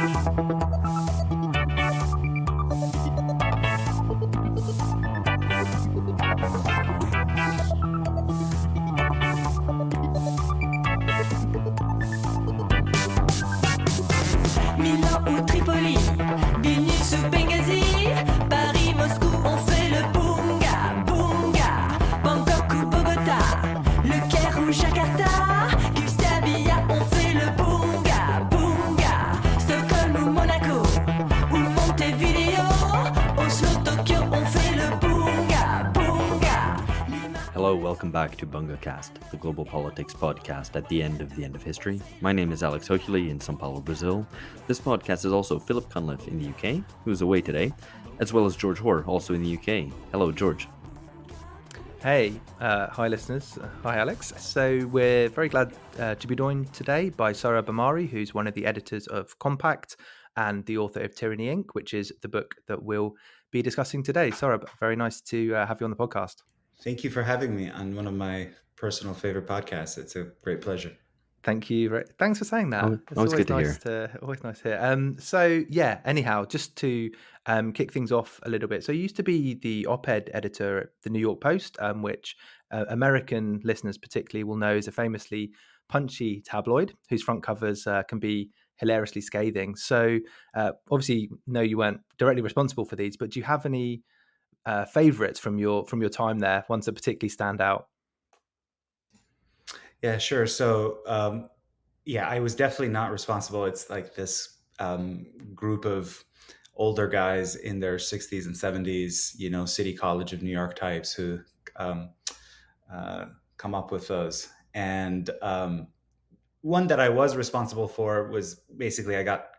Milan ou Tripoli, Vilnius ou Benghazi, Paris, Moscou, on fait le bunga, bunga. Bangkok ou Bogota, Le Caire ou Jakarta, Gustavia, on fait le bunga, bunga. Stockholm ou Monaco, ou Montevideo, Oslo, Tokyo, on fait le bunga, bunga. Hello, welcome back to BungaCast, the global politics podcast at the end of history. My name is Alex Hochuli in São Paulo, Brazil. This podcast is also Philip Cunliffe in the UK, who's away today, as well as George Hoare, also in the UK. Hello, George. Hey, hi listeners. Hi Alex. So we're very glad to be joined today by Sohrab Ahmari, who's one of the editors of Compact and the author of Tyranny Inc., which is the book that we'll be discussing today. Sohrab, very nice to have you on the podcast. Thank you for having me on one of my personal favorite podcasts. It's a great pleasure. Thank you. Thanks for saying that. It's always good to hear. Always nice to hear. So yeah, anyhow, just to kick things off a little bit. So you used to be the op-ed editor at the New York Post, which American listeners particularly will know is a famously punchy tabloid whose front covers can be hilariously scathing. So obviously, no, you weren't directly responsible for these, but do you have any favorites from your time there, ones that particularly stand out? Yeah, sure. So, I was definitely not responsible. It's like this group of older guys in their 60s and 70s, City College of New York types who come up with those. And one that I was responsible for was basically I got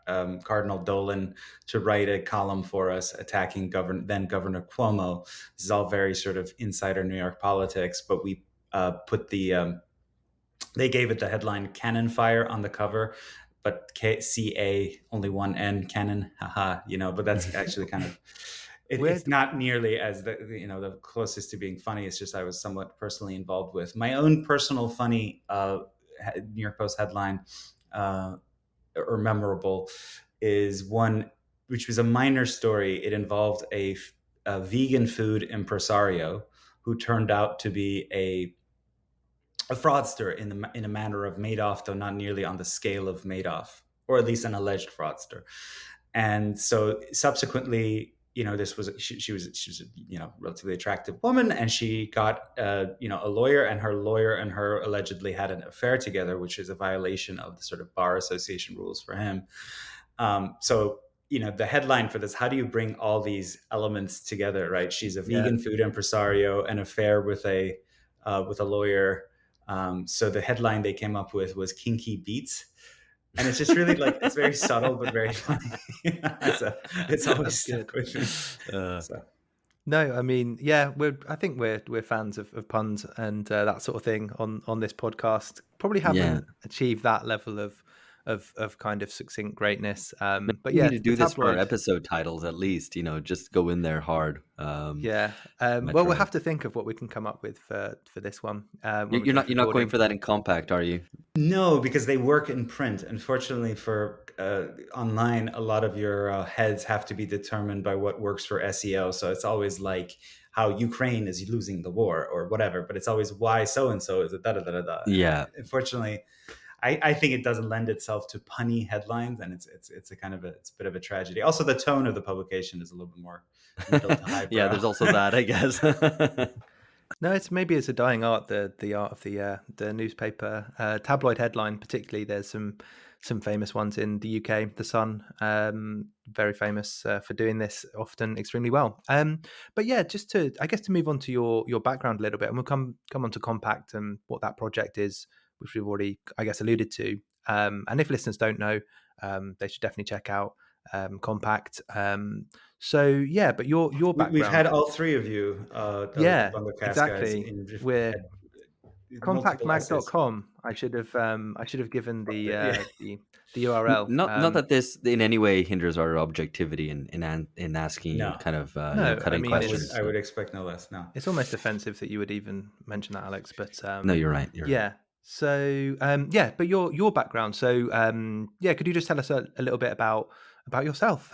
Cardinal Dolan to write a column for us attacking then Governor Cuomo. This is all very sort of insider New York politics, but we put they gave it the headline "Cannon Fire" on the cover, but CA only one N, cannon, haha, but that's actually kind of it's not nearly as the closest to being funny. It's just I was somewhat personally involved with my own personal funny New York Post headline or memorable is one which was a minor story. It involved a vegan food impresario who turned out to be a fraudster in a manner of Madoff, though not nearly on the scale of Madoff, or at least an alleged fraudster. And so subsequently, this was she was a relatively attractive woman, and she got a lawyer, and her allegedly had an affair together, which is a violation of the sort of bar association rules for him. So the headline for this: how do you bring all these elements together? Right? She's a vegan food impresario, an affair with a lawyer. So the headline they came up with was "Kinky Beats." And it's just really it's very subtle, but very funny. It's always stuck with me. No, I mean, I think we're fans of puns and that sort of thing on this podcast. Probably haven't achieved that level of kind of succinct greatness. But we need to do this for our episode titles at least. Just go in there hard. Well, we'll have to think of what we can come up with for this one. You're not going for that in Compact, are you? No, because they work in print. Unfortunately, for online, a lot of your heads have to be determined by what works for SEO. So it's always like how Ukraine is losing the war or whatever, but it's always why so and so is a da da da da. Yeah. Unfortunately, I think it doesn't lend itself to punny headlines, and it's a kind of a bit of a tragedy. Also, the tone of the publication is a little bit more middle to highbrow. Yeah, there's also that, I guess. No, it's a dying art, the art of the newspaper tabloid headline. Particularly, there's some famous ones in the UK. The Sun, very famous for doing this, often extremely well. But yeah, just to move on to your background a little bit, and we'll come on to Compact and what that project is, which we've already, alluded to. And if listeners don't know, they should definitely check out Compact. But your background. We've had all three of you. Exactly. We're compactmag.com. I should have given the URL. Not that this in any way hinders our objectivity in asking kind of cutting questions. I would expect no less. No, it's almost offensive that you would even mention that, Alex. But no, you're right. Yeah. So yeah, but your background. So yeah, could you just tell us a little bit about yourself,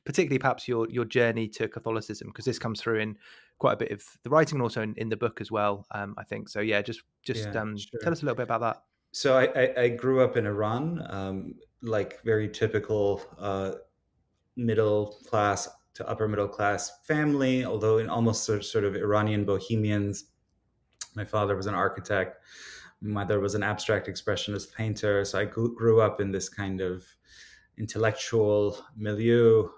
particularly perhaps your journey to Catholicism, because this comes through in quite a bit of the writing and also in the book as well. I think so. Yeah, just Yeah, tell sure. us a little bit about that. So I grew up in Iran, like very typical middle class to upper middle class family, although in almost sort of Iranian bohemians. My father was an architect. My mother was an abstract expressionist painter. So I grew up in this kind of intellectual milieu,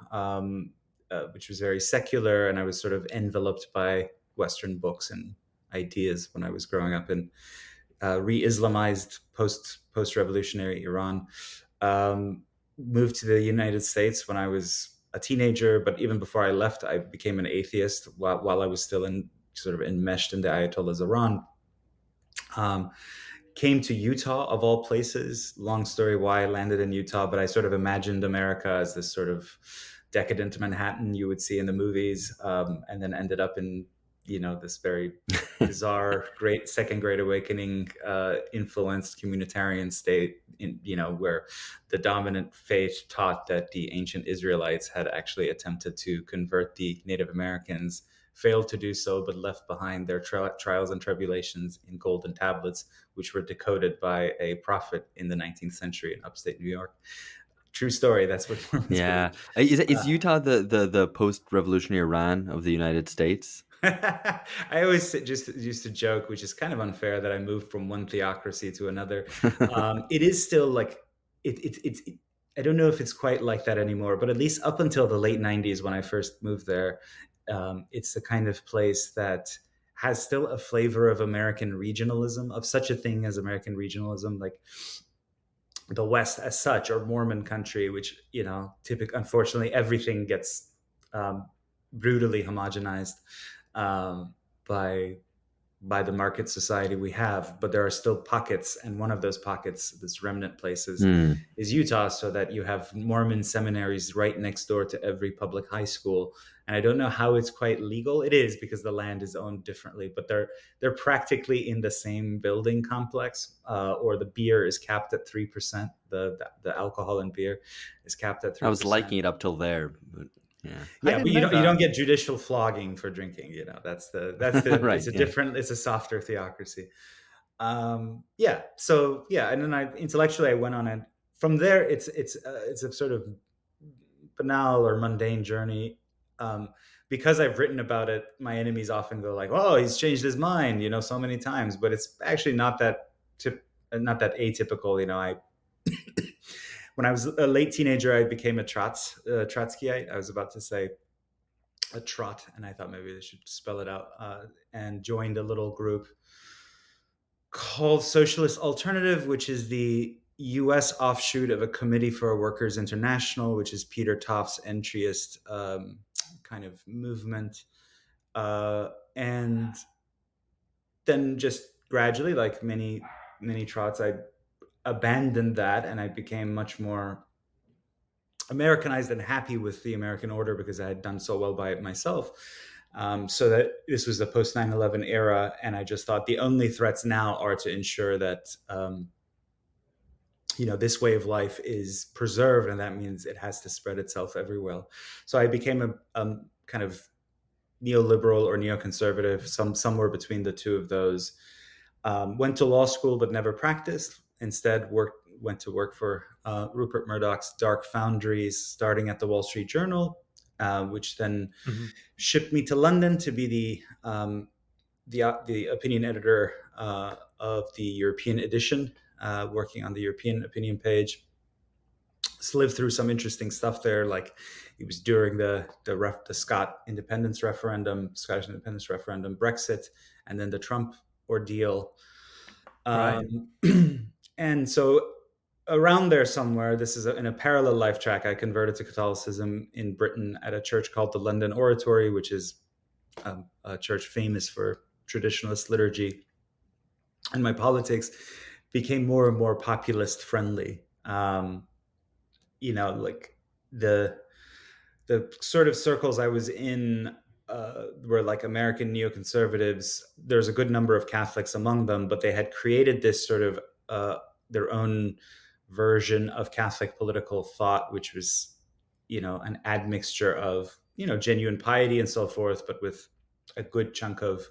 which was very secular, and I was sort of enveloped by Western books and ideas when I was growing up in re-Islamized post-revolutionary Iran. Um, Moved to the United States when I was a teenager, but even before I left, I became an atheist while I was still in sort of enmeshed in the Ayatollah's Iran. Um, Came to Utah of all places. Long story why I landed in Utah, but I sort of imagined America as this sort of decadent Manhattan you would see in the movies, and then ended up in this very bizarre great awakening influenced communitarian state in where the dominant faith taught that the ancient Israelites had actually attempted to convert the Native Americans, failed to do so, but left behind their trials and tribulations in golden tablets, which were decoded by a prophet in the 19th century in upstate New York. True story. That's what Mormons Yeah. believe. Is Utah the post-revolutionary Iran of the United States? I always just used to joke, which is kind of unfair, that I moved from one theocracy to another. It is still like it. I don't know if it's quite like that anymore, but at least up until the late '90s when I first moved there, it's the kind of place that has still a flavor of American regionalism, of such a thing as American regionalism, like the West as such, or Mormon country, which unfortunately everything gets brutally homogenized um, by the market society we have. But there are still pockets, and one of those pockets, this remnant places, Hmm. is Utah, so that you have Mormon seminaries right next door to every public high school. And I don't know how it's quite legal. It is, because the land is owned differently, but they're practically in the same building complex. Or the beer is capped at 3%. The alcohol in beer is capped at I was 3%. liking it up till there, but yeah. I Yeah, but didn't you know don't that. get judicial flogging for drinking. That's the Right, it's a yeah. different, it's a softer theocracy. Yeah. So yeah, and then I intellectually I went on it. From there, it's a sort of banal or mundane journey. Because I've written about it, my enemies often go like, "Oh, he's changed his mind," so many times. But it's actually not that atypical. I when I was a late teenager, I became a Trotskyite. I was about to say a trot, and I thought maybe they should spell it out, and joined a little group called Socialist Alternative, which is the US offshoot of a Committee for a Workers International, which is Peter Toft's entryist kind of movement. And then just gradually, like many trots, I abandoned that, and I became much more Americanized and happy with the American order, because I had done so well by it myself. So that this was the post 9/11 era, and I just thought the only threats now are to ensure that this way of life is preserved, and that means it has to spread itself everywhere. So I became a kind of neoliberal or neoconservative, somewhere between the two of those. Went to law school but never practiced. Instead, went to work for Rupert Murdoch's dark foundries, starting at the Wall Street Journal, which then Mhm. shipped me to London to be the opinion editor of the European edition, working on the European opinion page. Lived through some interesting stuff there, like it was during the Scottish independence referendum, Brexit, and then the Trump ordeal. Right. And so around there somewhere, this is in a parallel life track. I converted to Catholicism in Britain at a church called the London Oratory, which is a church famous for traditionalist liturgy. And my politics became more and more populist friendly. Like the sort of circles I was in were like American neoconservatives. There's a good number of Catholics among them, but they had created this sort of their own version of Catholic political thought, which was, an admixture of, genuine piety and so forth, but with a good chunk of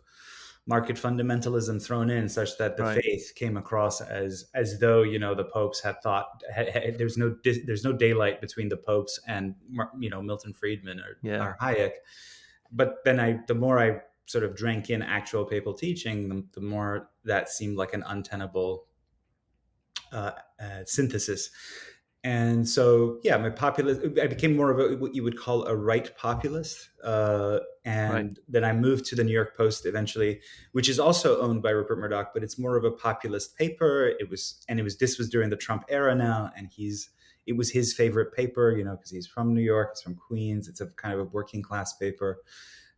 market fundamentalism thrown in, such that the Right. faith came across as though, the popes had thought there's no daylight between the popes and, Milton Friedman or Hayek. But then the more I sort of drank in actual papal teaching, the more that seemed like an untenable synthesis. And so, my populist, I became more of what you would call a right populist. And then I moved to the New York Post eventually, which is also owned by Rupert Murdoch, but it's more of a populist paper. This was during the Trump era now, and it was his favorite paper, because he's from New York, he's from Queens. It's a kind of a working class paper.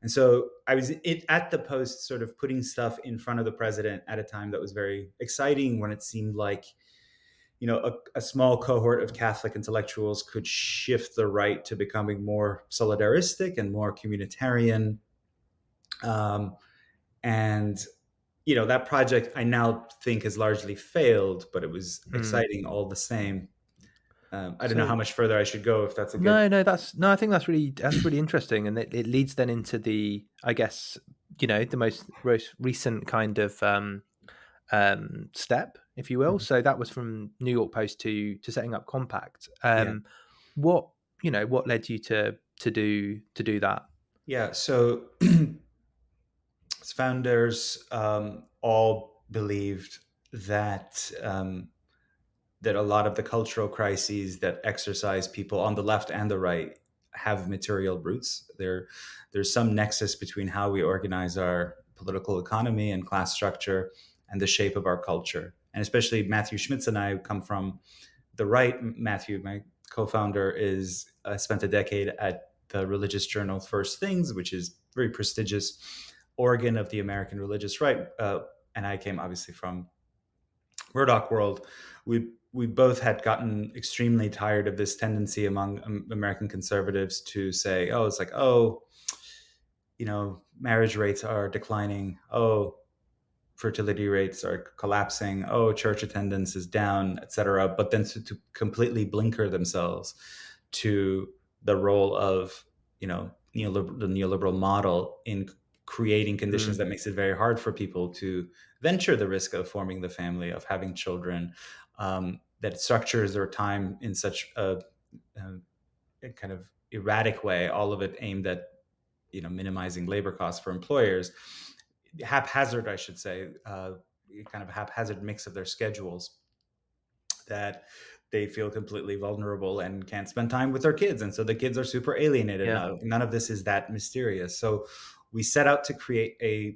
And so I was at the Post sort of putting stuff in front of the president at a time that was very exciting, when it seemed like, a small cohort of Catholic intellectuals could shift the right to becoming more solidaristic and more communitarian. And, that project I now think has largely failed, but it was exciting all the same. I don't know how much further I should go, if that's a good... I think that's really interesting, and it leads then into the, I guess, the most recent kind of step, if you will. So that was from New York Post to setting up Compact. What led you to do that? Yeah, so its founders all believed that that a lot of the cultural crises that exercise people on the left and the right have material roots. There's some nexus between how we organize our political economy and class structure and the shape of our culture. And especially Matthew Schmitz and I come from the right. Matthew, my co-founder, spent a decade at the religious journal First Things, which is a very prestigious organ of the American religious right. And I came obviously from Murdoch world. We both had gotten extremely tired of this tendency among American conservatives to say, marriage rates are declining. Fertility rates are collapsing. Church attendance is down, etc. But then to completely blinker themselves to the role of, the neoliberal model in creating conditions that makes it very hard for people to venture the risk of forming the family, of having children, that structures their time in such a kind of erratic way, all of it aimed at, minimizing labor costs for employers, haphazard, I should say, kind of haphazard mix of their schedules, that they feel completely vulnerable and can't spend time with their kids. And so the kids are super alienated. Yeah. None of this is that mysterious. So we set out to create a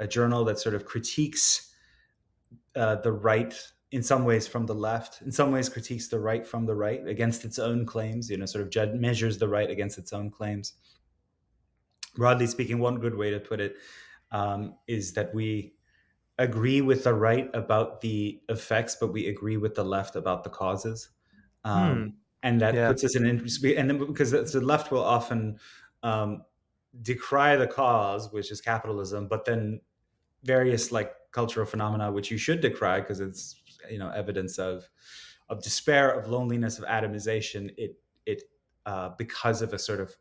journal that sort of critiques the right in some ways from the left, in some ways critiques the right from the right against its own claims, sort of measures the right against its own claims. Broadly speaking, one good way to put it is that we agree with the right about the effects, but we agree with the left about the causes. And that puts us in an interesting, and then because the left will often decry the cause, which is capitalism, but then various like cultural phenomena, which you should decry because it's evidence of despair, of loneliness, of atomization. It because of a sort of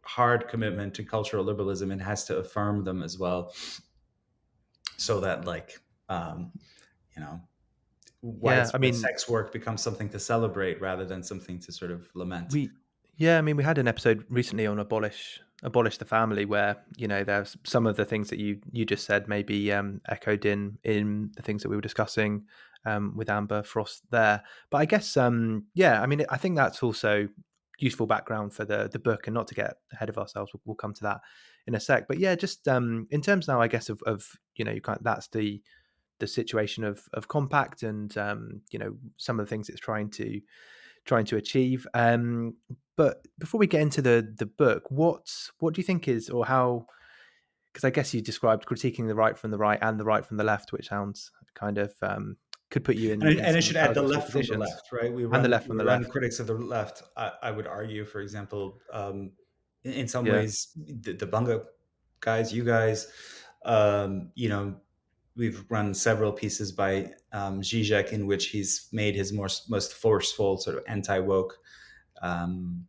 hard commitment to cultural liberalism, it has to affirm them as well, so that widespread sex work becomes something to celebrate rather than something to sort of lament. We had an episode recently on abolish the family, where there's some of the things that you just said maybe echoed in the things that we were discussing with Amber Frost there. But I guess I think that's also useful background for the book, and not to get ahead of ourselves, we'll come to that in a sec. But just in terms now, I guess of that's the situation of Compact, and some of the things it's trying to achieve. But before we get into the book, what do you think is, or how? Because I guess you described critiquing the right from the right and the right from the left, which sounds kind of could put you in. And I should add the left from the left, right? We run, and the left from the left. Critics of the left. I would argue, for example, in some Yeah. ways, the Bunga guys, you guys, you know, we've run several pieces by Zizek in which he's made his most forceful sort of anti-woke um,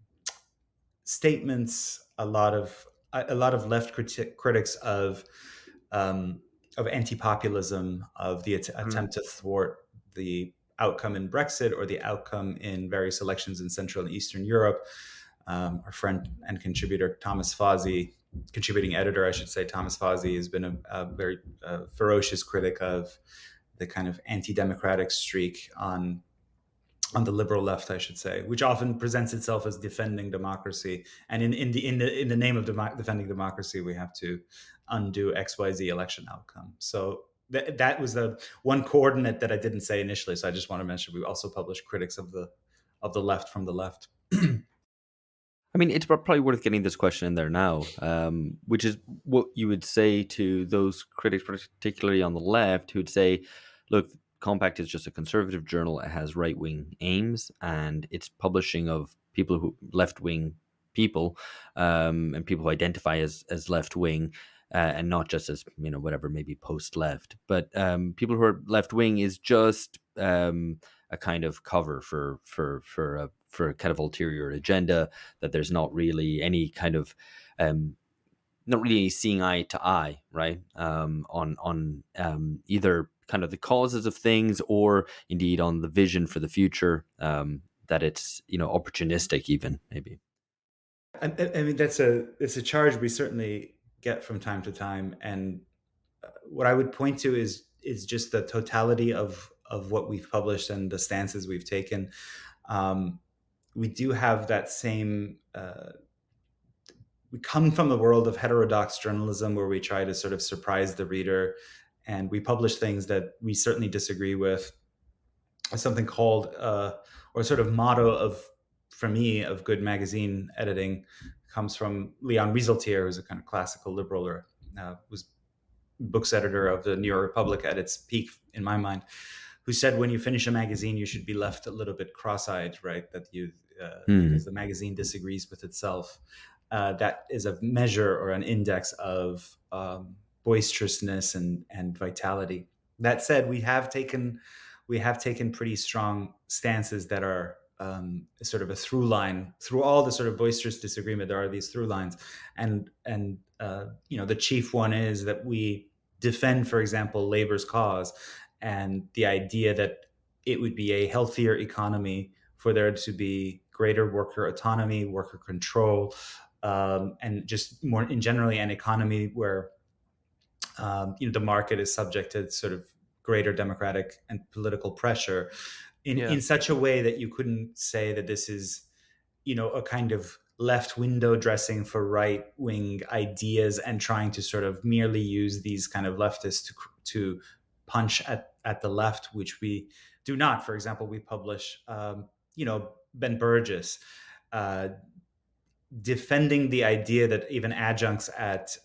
statements. A lot of left critics of anti-populism, of the Mm. attempt to thwart the outcome in Brexit or the outcome in various elections in Central and Eastern Europe. Our friend and contributor Thomas Fawzi, contributing editor, I should say, Thomas Fawzi has been a very ferocious critic of the kind of anti-democratic streak on the liberal left, I should say, which often presents itself as defending democracy. And in the name of defending democracy, we have to undo XYZ election outcome. So that was the one coordinate that I didn't say initially. So I just want to mention we also published critics of the left from the left. I mean, it's probably worth getting this question in there now, which is what you would say to those critics, particularly on the left, who'd say, look, Compact is just a conservative journal. It has right wing aims, and it's publishing of people who left wing people, and people who identify as left wing. And not just as whatever, maybe post left, but people who are left wing is just a kind of cover for a kind of ulterior agenda, that there's not really any kind of not really seeing eye to eye, right, on either kind of the causes of things or indeed on the vision for the future, that it's opportunistic even, maybe. I mean, it's a charge we certainly get from time to time, and what I would point to is just the totality of what we've published and the stances we've taken. We do have that same. We come from the world of heterodox journalism where we try to sort of surprise the reader, and we publish things that we certainly disagree with. Something called or sort of motto of, for me, of good magazine editing comes from Leon Wieseltier, who's a kind of classical liberal, or was books editor of the New York Republic at its peak, in my mind, who said when you finish a magazine, you should be left a little bit cross-eyed, right? That you because the magazine disagrees with itself. That is a measure or an index of boisterousness and vitality. That said, we have taken pretty strong stances that are sort of a through line through all the sort of boisterous disagreement. There are these through lines, and the chief one is that we defend, for example, labor's cause and the idea that it would be a healthier economy for there to be greater worker autonomy, worker control, and just more in generally an economy where the market is subject to sort of greater democratic and political pressure in such a way that you couldn't say that this is a kind of left window dressing for right wing ideas and trying to sort of merely use these kind of leftists to punch at the left, which we do not. For example, we publish Ben Burgess defending the idea that even adjuncts at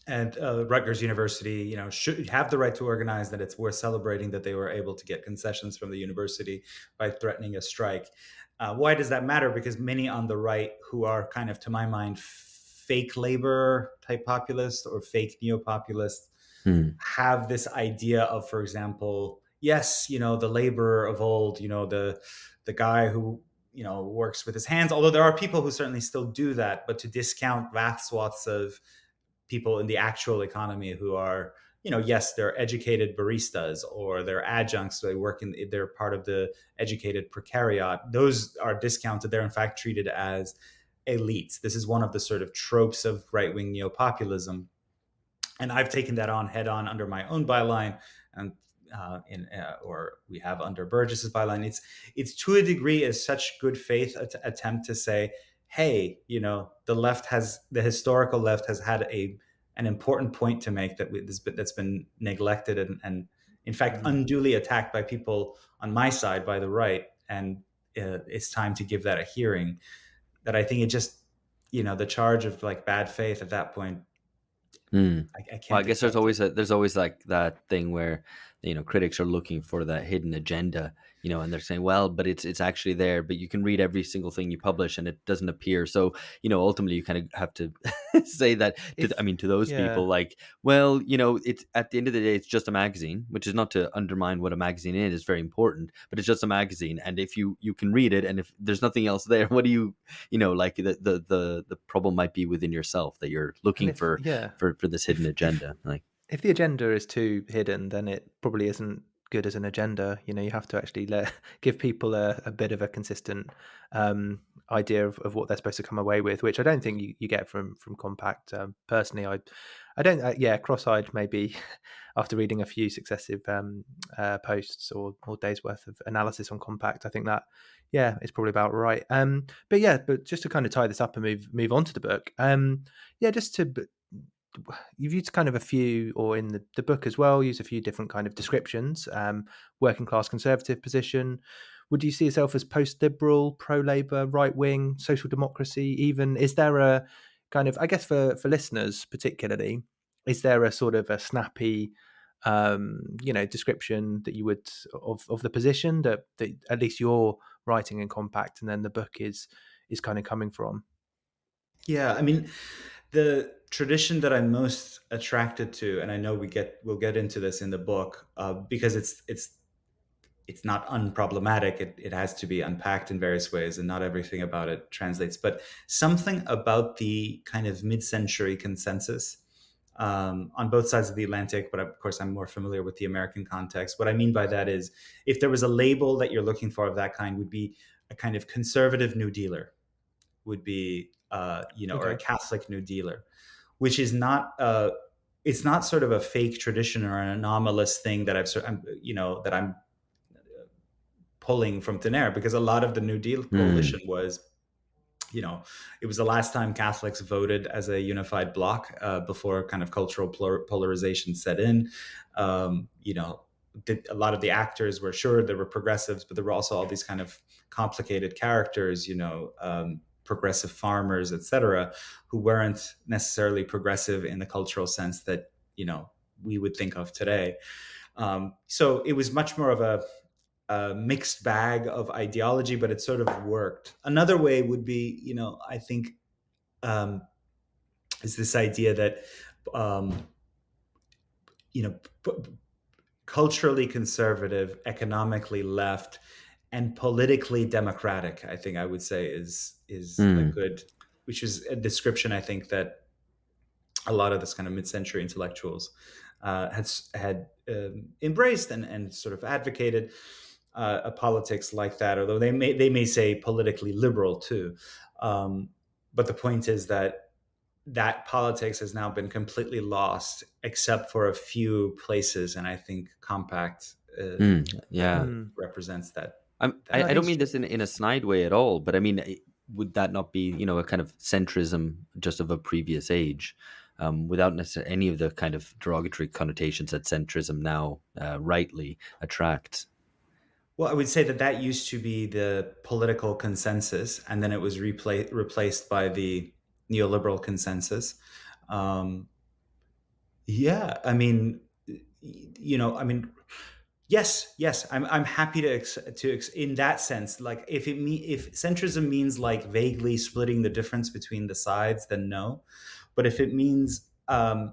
Rutgers University, should have the right to organize, that it's worth celebrating that they were able to get concessions from the university by threatening a strike. Why does that matter? Because many on the right, who are kind of, to my mind, fake labor type populists or fake neo-populists, have this idea of, for example, yes, the laborer of old, the guy who works with his hands, although there are people who certainly still do that, but to discount vast swaths of people in the actual economy who are, yes, they're educated baristas or they're adjuncts, they're part of the educated precariat. Those are discounted. They're in fact treated as elites. This is one of the sort of tropes of right-wing neo-populism. And I've taken that on head on under my own byline, and or we have under Burgess's byline. It's to a degree is such good faith attempt to say, hey, the historical left has had an important point to make that's been neglected and in fact unduly attacked by people on my side, by the right, and it's time to give that a hearing. That I think it just the charge of like bad faith at that point. I can't. Well, I guess there's always like that thing where critics are looking for that hidden agenda and they're saying, well, but it's actually there, but you can read every single thing you publish and it doesn't appear. So, ultimately you kind of have to say that If to those yeah, people, like, well, it's at the end of the day, it's just a magazine, which is not to undermine what a magazine is. It's very important, but it's just a magazine. And if you can read it, and if there's nothing else there, what do like the problem might be within yourself, that you're and looking if for yeah, for this hidden if agenda. Like, if the agenda is too hidden, then it probably isn't good as an agenda. You have to actually give people a bit of a consistent um, idea of what they're supposed to come away with, which I don't think you get from Compact. Personally, I don't. Yeah, cross-eyed maybe after reading a few successive posts or days worth of analysis on Compact. I think that yeah, it's probably about right. But just to kind of tie this up and move on to the book. Yeah, just to you've used kind of a few, or in the book as well, use a few different kind of descriptions. Working class conservative position. Would you see yourself as post-liberal, pro-labor, right-wing, social democracy? Even is there a kind of, I guess for listeners particularly, is there a sort of a snappy, description that you would of the position that at least you're writing in Compact, and then the book is kind of coming from? Yeah, I mean, the tradition that I'm most attracted to, and I know we'll get into this in the book, because it's not unproblematic. It has to be unpacked in various ways, and not everything about it translates. But something about the kind of mid-century consensus, on both sides of the Atlantic, but of course I'm more familiar with the American context. What I mean by that is, if there was a label that you're looking for of that kind, would be a kind of conservative New Dealer, would be or a Okay. Catholic New Dealer, which is not it's not sort of a fake tradition or an anomalous thing that that I'm pulling from thin air, because a lot of the New Deal hmm. coalition was, it was the last time Catholics voted as a unified bloc, before kind of cultural polarization set in. A lot of the actors were, sure, there were progressives, but there were also all these kind of complicated characters, progressive farmers, etc., who weren't necessarily progressive in the cultural sense that we would think of today. So it was much more of a mixed bag of ideology, but it sort of worked. Another way would be, I think, um, is this idea that, um, you know, culturally conservative, economically left, and politically democratic, I think I would say is a Hmm. good, which is a description I think that a lot of this kind of mid-century intellectuals had embraced and sort of advocated a politics like that. Although they may say politically liberal too, but the point is that politics has now been completely lost, except for a few places, and I think Compact Hmm. Yeah. Hmm. represents that. I No, That I I don't think mean this in a snide way at all, but I mean, would that not be, a kind of centrism just of a previous age, without necessarily any of the kind of derogatory connotations that centrism now rightly attracts? Well, I would say that used to be the political consensus, and then it was replaced by the neoliberal consensus. Um, yeah, I mean, I mean, yes, yes, I'm happy in that sense. Like, if centrism means like vaguely splitting the difference between the sides, then no. But if it means a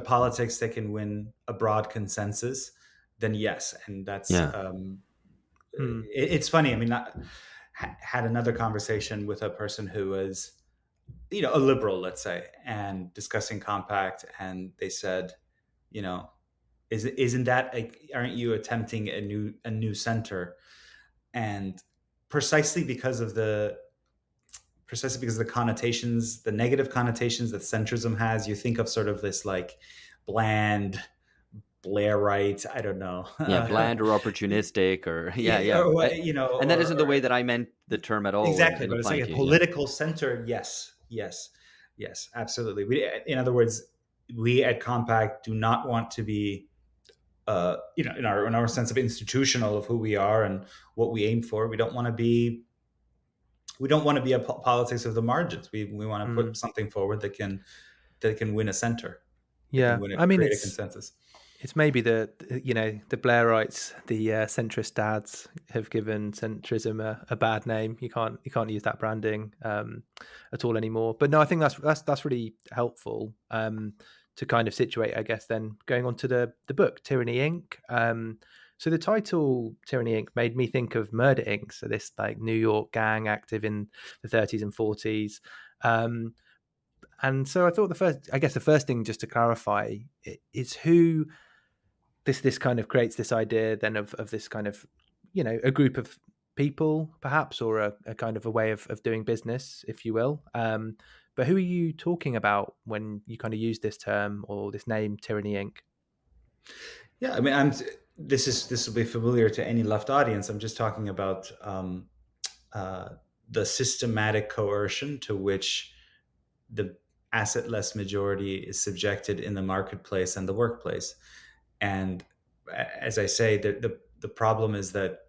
politics that can win a broad consensus, then yes. And that's Yeah. hmm. it's funny. I mean, I had another conversation with a person who was, a liberal, let's say, and discussing Compact, and they said, you know, isn't that aren't you attempting a new center? And precisely because of the connotations, the negative connotations that centrism has, you think of sort of this like bland Blairite, I don't know. Yeah, bland or opportunistic, or yeah, Yeah, yeah. or And that isn't the or way that I meant the term at all exactly, in but it's like applying a to you. Yeah. political center. Yes, yes, yes, absolutely. In other words, we at Compact do not want to be, in our sense of institutional of who we are and what we aim for. We don't want to be a politics of the margins. We want to put Hmm. something forward that can win a center, that can Yeah, I mean create a it's consensus. It's maybe the Blairites, the centrist dads have given centrism a bad name. You can't use that branding at all anymore. But no, I think that's really helpful to kind of situate, I guess. Then going on to the book Tyranny Inc. So the title Tyranny Inc. made me think of Murder Inc. So this like New York gang active in the 30s and 40s. And so I thought the first thing just to clarify is who this kind of creates this idea then of this kind of a group of people perhaps, or a kind of a way of doing business, if you will. But who are you talking about when you kind of use this term or this name Tyranny Inc? Yeah, I mean, this will be familiar to any left audience. I'm just talking about the systematic coercion to which the assetless majority is subjected in the marketplace and the workplace. And as I say, the problem is that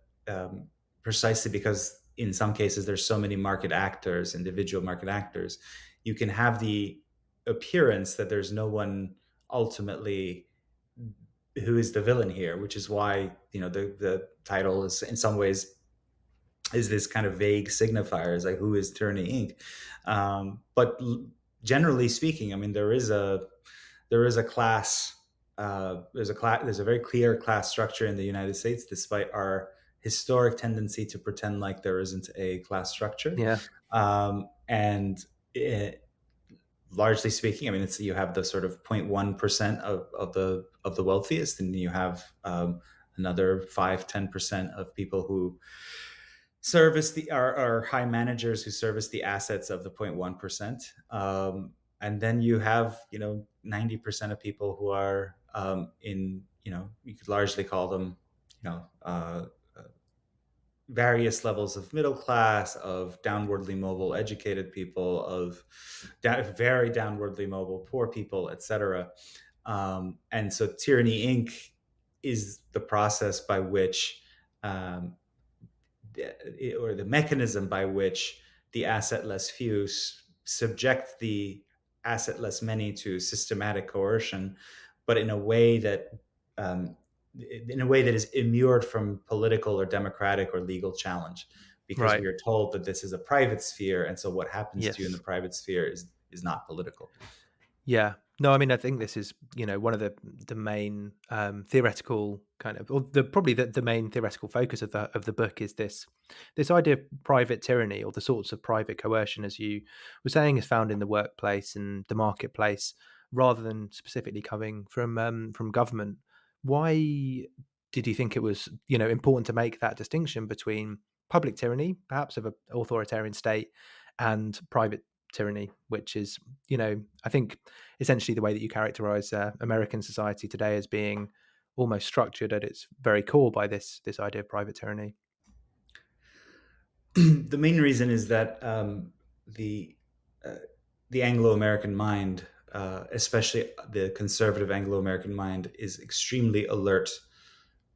precisely because in some cases there's so many market actors, individual market actors, you can have the appearance that there's no one ultimately who is the villain here, which is why the title is in some ways is this kind of vague signifier, is like who is Tyranny Inc. But generally speaking, I mean, there is a class. There's a very clear class structure in the United States, despite our historic tendency to pretend like there isn't a class structure. Yeah. And largely speaking, I mean, you have the sort of 0.1% of the wealthiest, and you have another 5-10% of people who service are high managers who service the assets of the 0.1%. And then you have 90% of people who are in you could largely call them various levels of middle class, of downwardly mobile educated people, of very downwardly mobile poor people, etc. And so Tyranny Inc. is the process by which or the mechanism by which the assetless few subject the assetless many to systematic coercion, but in a way that is immured from political or democratic or legal challenge, because Right. we are told that this is a private sphere, and so what happens Yes. to you in the private sphere is not political. Yeah. No, I mean, I think this is, one of the main theoretical kind of, or probably the main theoretical focus of the book is this idea of private tyranny, or the sorts of private coercion, as you were saying, is found in the workplace and the marketplace, rather than specifically coming from government. Why did you think it was important to make that distinction between public tyranny, perhaps of an authoritarian state, and private tyranny, which is, I think essentially the way that you characterize American society today as being almost structured at its very core by this idea of private tyranny? The main reason is that the Anglo-American mind, especially the conservative Anglo-American mind, is extremely alert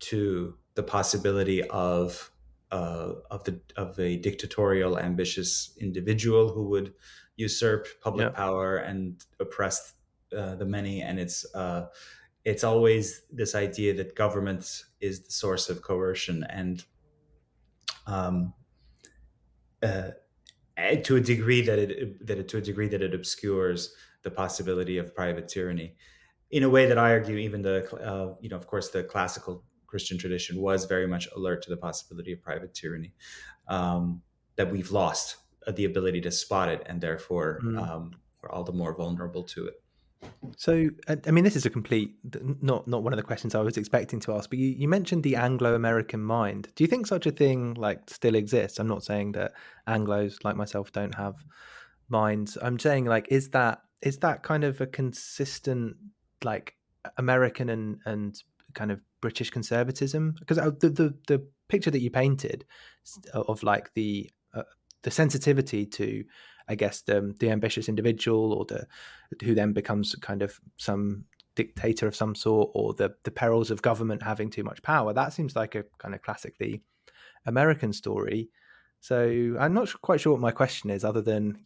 to the possibility of a dictatorial, ambitious individual who would usurp public power and oppress the many. And it's always this idea that government is the source of coercion, and to a degree that it obscures the possibility of private tyranny. In a way that I argue, even of course, the classical Christian tradition was very much alert to the possibility of private tyranny, that we've lost the ability to spot it, and therefore we're all the more vulnerable to it. So, I mean, this is a complete, not one of the questions I was expecting to ask, but you mentioned the Anglo-American mind. Do you think such a thing still exists? I'm not saying that Anglos like myself don't have minds. I'm saying is that kind of a consistent American and kind of British conservatism? Because the picture that you painted of the sensitivity to, I guess, the ambitious individual, or who then becomes kind of some dictator of some sort, or the perils of government having too much power, that seems like a kind of classically American story. So I'm not quite sure what my question is, other than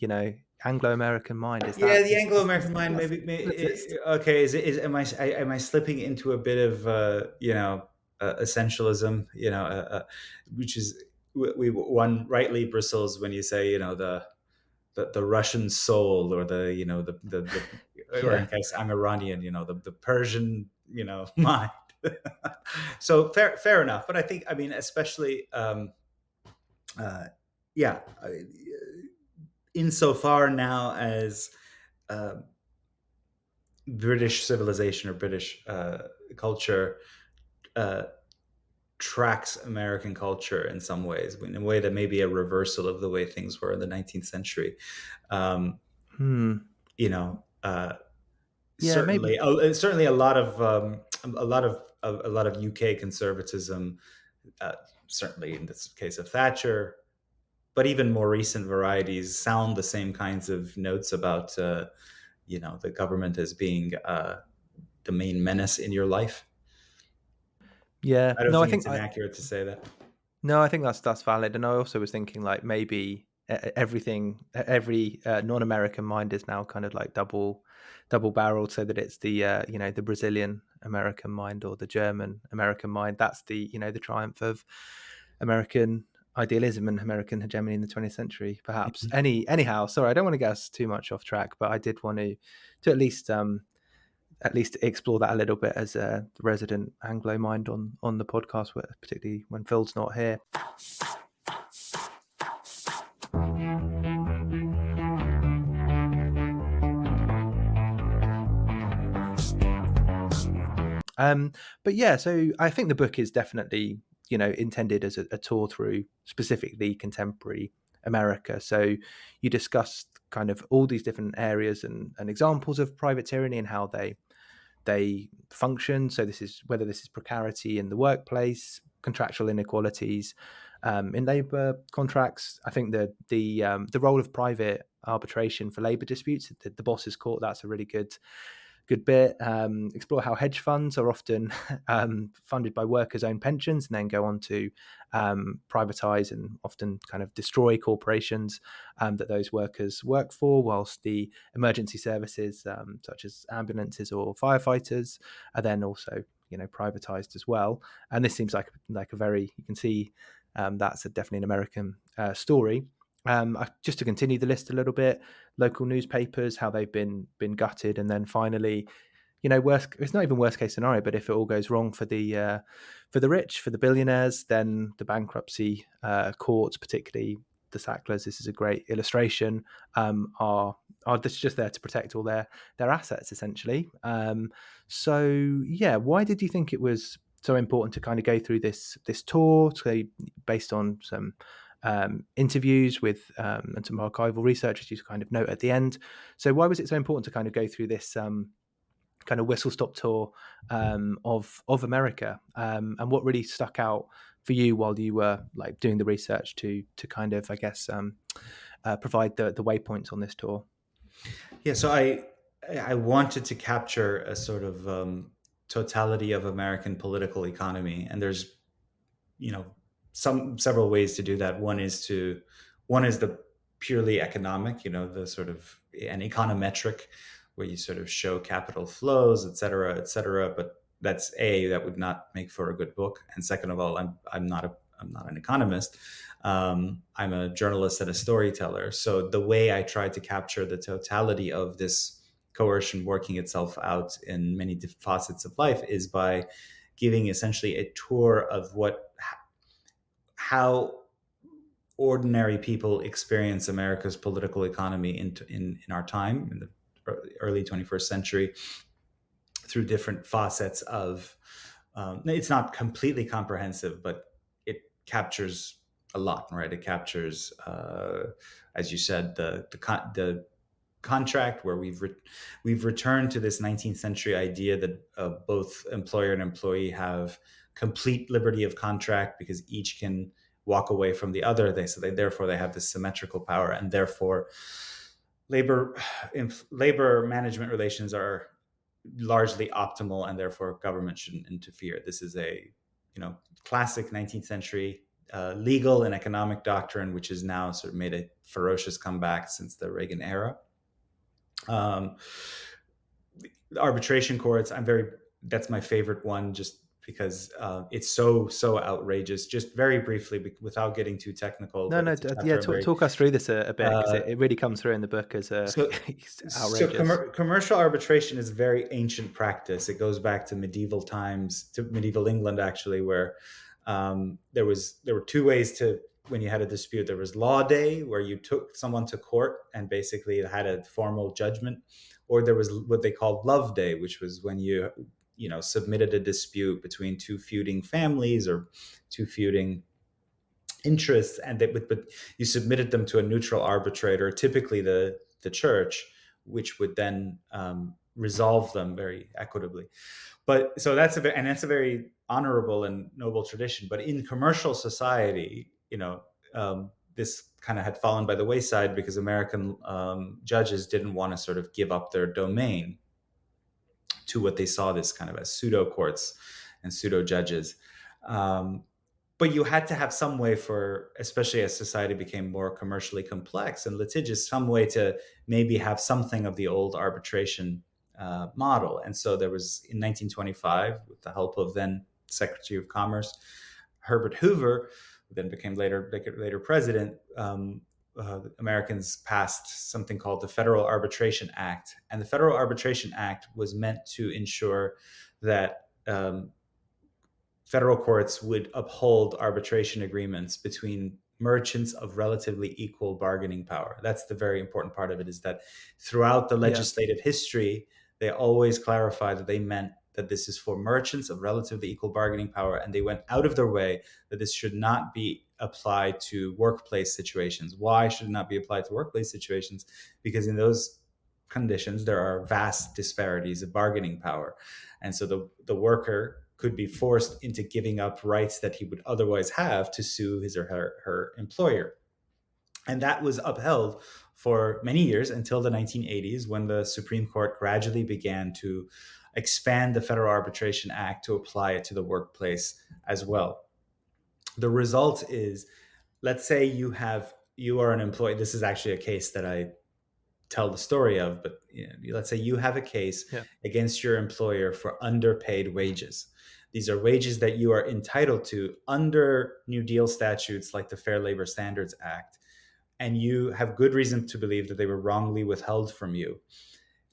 Anglo-American mind. Is Yeah, that the Anglo-American mind. that's Maybe, politist? okay. Am I slipping into a bit of essentialism? Which is one rightly bristles when you say the Russian soul, or the or in Yeah, case I'm Iranian, the Persian mind. So fair enough. But I mean, especially yeah, insofar now as uh, British civilization or British culture uh, tracks American culture in some ways, in a way that may be a reversal of the way things were in the 19th century. Um, hmm. you know, Yeah, maybe. certainly a lot of UK conservatism, uh, certainly in this case of Thatcher, but even more recent varieties sound the same kinds of notes about the government as being the main menace in your life. Yeah, I don't no, I think think it's inaccurate to say that. no, I think that's valid. And I also was thinking like maybe every non-American mind is now kind of like double barreled, so that it's the the Brazilian American mind or the German American mind. That's the triumph of American idealism and American hegemony in the 20th century, perhaps. Mhm. Anyhow, sorry, I don't want to get us too much off track, but I did want to at least explore that a little bit as a resident Anglo mind on the podcast, particularly when Phil's not here. But yeah, so I think the book is definitely intended as a tour through specifically contemporary America. So you discussed kind of all these different areas and examples of private tyranny and how they function. So this is whether this is precarity in the workplace, contractual inequalities in labour contracts. I think the role of private arbitration for labour disputes, the boss's court, that's a really good bit. Explore how hedge funds are often funded by workers' own pensions and then go on to privatize and often kind of destroy corporations that those workers work for, whilst the emergency services, such as ambulances or firefighters, are then also privatized as well. And this seems like a very, you can see that's definitely an American story. Just to continue the list a little bit, local newspapers, how they've been gutted, and then finally, worst. It's not even worst case scenario, but if it all goes wrong for the rich, for the billionaires, then the bankruptcy courts, particularly the Sacklers, this is a great illustration, are just there to protect all their assets essentially. So yeah, why did you think it was so important to kind of go through this tour, based on some interviews with and some archival research, as you kind of note at the end? So why was it so important to kind of go through this kind of whistle stop tour of America, and what really stuck out for you while you were like doing the research to kind of, I guess, provide the waypoints on this tour? Yeah, so I wanted to capture a sort of totality of American political economy, and there's several ways to do that. One is the purely economic, the sort of an econometric, where you sort of show capital flows, et cetera, et cetera. But that would not make for a good book. And second of all, I'm not an economist. I'm a journalist and a storyteller. So the way I try to capture the totality of this coercion working itself out in many facets of life is by giving essentially a tour of how ordinary people experience America's political economy in our time, in the early 21st century, through different facets of. It's not completely comprehensive, but it captures a lot, right? It captures, as you said, the contract, where we've returned to this 19th century idea that both employer and employee have complete liberty of contract because each can walk away from the other. Therefore they have this symmetrical power, and therefore labor management relations are largely optimal, and therefore government shouldn't interfere. This is a classic 19th century legal and economic doctrine, which has now sort of made a ferocious comeback since the Reagan era. The arbitration courts, that's my favorite one, just because it's so outrageous. Just very briefly, without getting too technical, No, but no, it's a yeah. chapter I'm very Talk us through this a bit, because uh, it really comes through in the book as so outrageous. commercial arbitration is a very ancient practice. It goes back to medieval times, to medieval England, actually, where there were two ways to, when you had a dispute. There was law day, where you took someone to court and basically had a formal judgment, or there was what they called love day, which was when you submitted a dispute between two feuding families or two feuding interests, and but you submitted them to a neutral arbitrator, typically the church, which would then resolve them very equitably. But so that's a very honorable and noble tradition. But in commercial society, this kind of had fallen by the wayside because American judges didn't want to sort of give up their domain to what they saw this kind of as pseudo courts and pseudo judges. But you had to have some way for, especially as society became more commercially complex and litigious, some way to maybe have something of the old arbitration model. And so there was, in 1925, with the help of then Secretary of Commerce Herbert Hoover, who then became later president, Americans passed something called the Federal Arbitration Act. And the Federal Arbitration Act was meant to ensure that federal courts would uphold arbitration agreements between merchants of relatively equal bargaining power. That's the very important part of it, is that throughout the legislative history, they always clarified that they meant that this is for merchants of relatively equal bargaining power, and they went out of their way that this should not be applied to workplace situations. Why should it not be applied to workplace situations? Because in those conditions, there are vast disparities of bargaining power. And so the worker could be forced into giving up rights that he would otherwise have to sue his or her employer. And that was upheld for many years until the 1980s, when the Supreme Court gradually began to expand the Federal Arbitration Act to apply it to the workplace as well. The result is, let's say you are an employee. This is actually a case that I tell the story of, but let's say you have a case against your employer for underpaid wages. These are wages that you are entitled to under New Deal statutes like the Fair Labor Standards Act, and you have good reason to believe that they were wrongly withheld from you.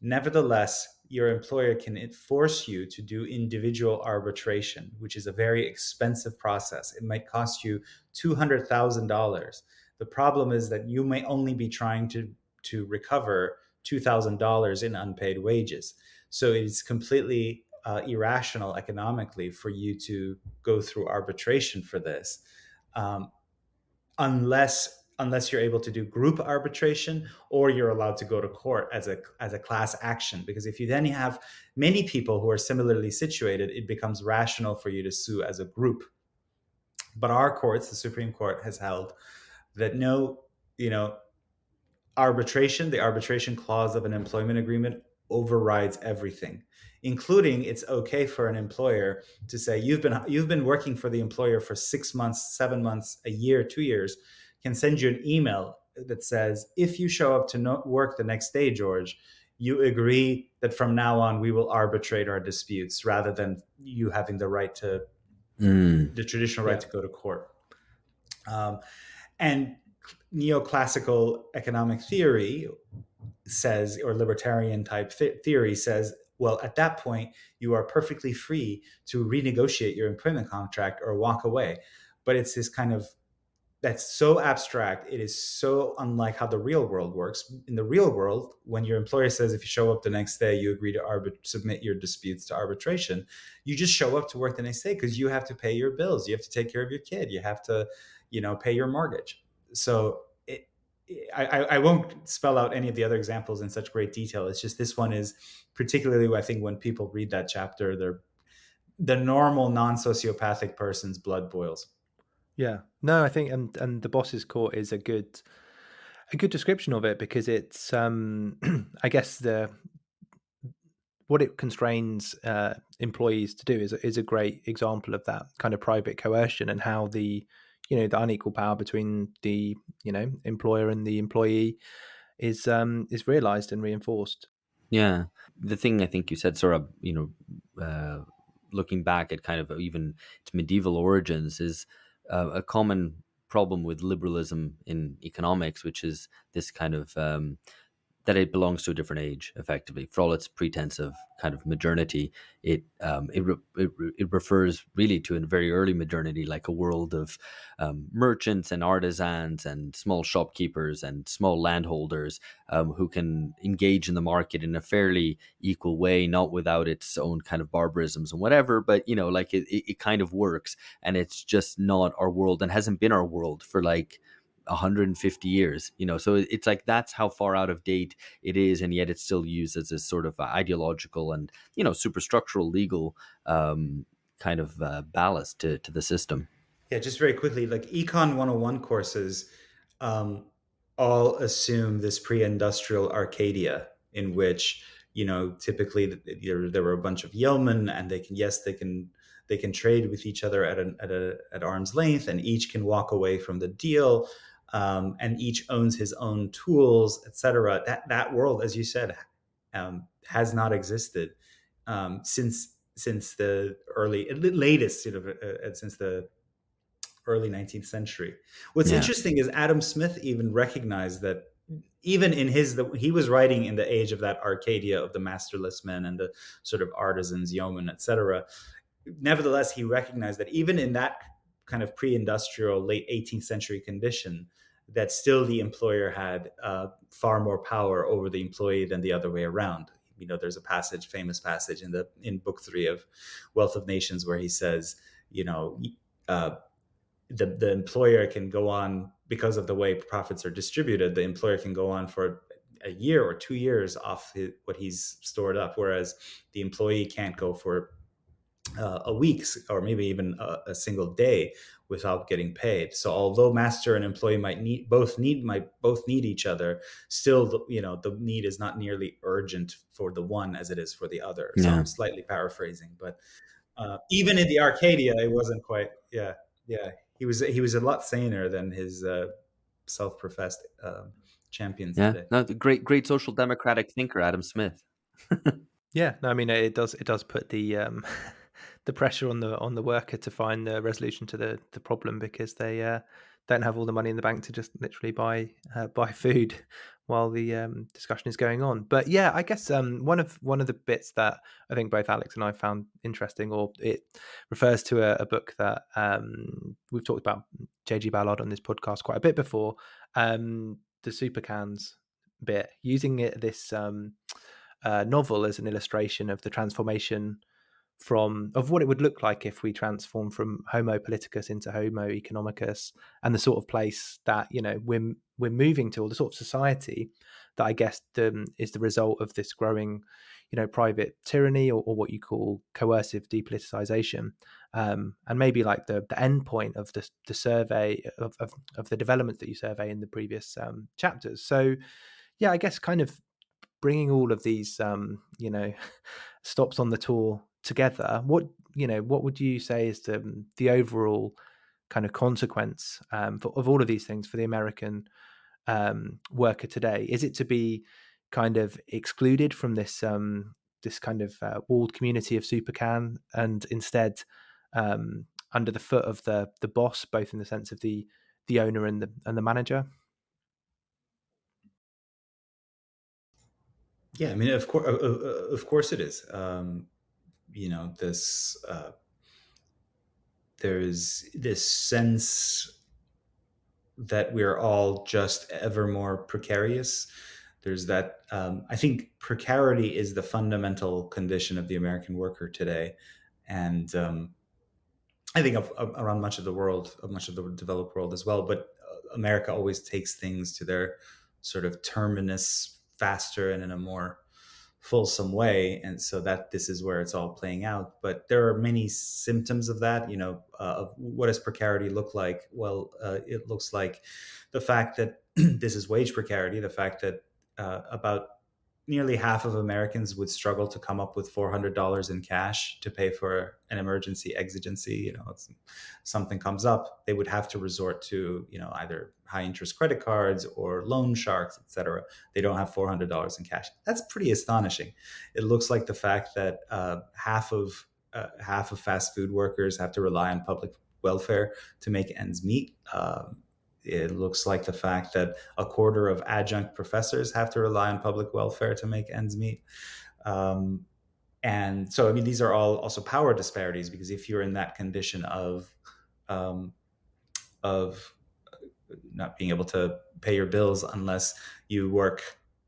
Nevertheless, your employer can force you to do individual arbitration, which is a very expensive process. It might cost you $200,000. The problem is that you may only be trying to recover $2,000 in unpaid wages. So it's completely irrational economically for you to go through arbitration for this, unless you're able to do group arbitration, or you're allowed to go to court as a class action. Because if you then have many people who are similarly situated, it becomes rational for you to sue as a group. But our courts, the Supreme Court, has held that no, the arbitration clause of an employment agreement overrides everything, including it's okay for an employer to say, you've been working for the employer for 6 months, 7 months, a year, 2 years, can send you an email that says, if you show up to work the next day, George, you agree that from now on we will arbitrate our disputes, rather than you having the right to the traditional right to go to court. And neoclassical economic theory says, or libertarian type theory says, well, at that point, you are perfectly free to renegotiate your employment contract or walk away. But it's this kind of, that's so abstract. It is so unlike how the real world works. In the real world, when your employer says, if you show up the next day, you agree to submit your disputes to arbitration, you just show up to work the next day because you have to pay your bills. You have to take care of your kid. You have to, pay your mortgage. So I won't spell out any of the other examples in such great detail. It's just this one is particularly, I think, when people read that chapter, the normal non-sociopathic person's blood boils. Yeah, no, I think, and the boss's court is a good description of it, because it's I guess what it constrains employees to do is a great example of that kind of private coercion, and how the the unequal power between the employer and the employee is realized and reinforced. Yeah. The thing I think you said, Saurabh, looking back at kind of even its medieval origins, is a common problem with liberalism in economics, which is this kind of that it belongs to a different age. Effectively, for all its pretense of kind of modernity, it refers really to a very early modernity, like a world of merchants and artisans and small shopkeepers and small landholders who can engage in the market in a fairly equal way, not without its own kind of barbarisms and whatever. But like it kind of works, and it's just not our world, and hasn't been our world for like 150 years, so it's like that's how far out of date it is, and yet it's still used as a sort of ideological and superstructural legal kind of ballast to the system. Yeah, just very quickly, like Econ 101 courses um, all assume this pre-industrial Arcadia in which, typically there were a bunch of yeomen, and they can trade with each other at arm's length, and each can walk away from the deal, and each owns his own tools, etc. That world, as you said, has not existed since the latest, since the early 19th century. What's Yeah. interesting is Adam Smith even recognized that, even in he was writing in the age of that Arcadia of the masterless men and the sort of artisans, yeomen, etc. Nevertheless, he recognized that even in that kind of pre-industrial late 18th century condition, that still the employer had far more power over the employee than the other way around. There's a famous passage in book 3 of Wealth of Nations, where he says, uh, the employer can go on, because of the way profits are distributed, the employer can go on for a year or 2 years off what he's stored up, whereas the employee can't go for a week, or maybe even a single day, without getting paid. So although master and employee might both need each other, still the need is not nearly urgent for the one as it is for the other. So Yeah. I'm slightly paraphrasing, but even in the Arcadia, it wasn't quite. Yeah, yeah. He was a lot saner than his self-professed champions Yeah. today. No, the great social democratic thinker, Adam Smith. Yeah, no, I mean it does put the the pressure on the worker to find the resolution to the problem, because they don't have all the money in the bank to just literally buy food while the discussion is going on. But yeah, I guess one of the bits that I think both Alex and I found interesting, or it refers to a book that we've talked about, J.G. Ballard, on this podcast quite a bit before, the supercans bit, using this novel as an illustration of the transformation of what it would look like if we transform from Homo politicus into Homo economicus, and the sort of place that we're moving to, or the sort of society that I guess is the result of this growing private tyranny, or what you call coercive depoliticization, and maybe like the end point of the survey of the developments that you survey in the previous chapters. So yeah, I guess kind of bringing all of these stops on the tour together, what would you say is the overall kind of consequence of all of these things for the American worker today? Is it to be kind of excluded from this kind of walled community of Supercan, and instead under the foot of the boss, both in the sense of the owner and the manager? Yeah, I mean, of course it is. This there's this sense that we're all just ever more precarious. There's that. I think precarity is the fundamental condition of the American worker today, and I think around much of the world, of much of the developed world as well. But America always takes things to their sort of terminus faster and in a more fulsome way, and so that this is where it's all playing out. But there are many symptoms of that. Of what does precarity look like? Well, it looks like the fact that this is wage precarity, the fact that about nearly half of Americans would struggle to come up with $400 in cash to pay for an emergency exigency. Something comes up, they would have to resort to, either high interest credit cards or loan sharks, etc. They don't have $400 in cash. That's pretty astonishing. It looks like the fact that half of fast food workers have to rely on public welfare to make ends meet. It looks like the fact that a quarter of adjunct professors have to rely on public welfare to make ends meet. And so, these are all also power disparities, because if you're in that condition of not being able to pay your bills unless you work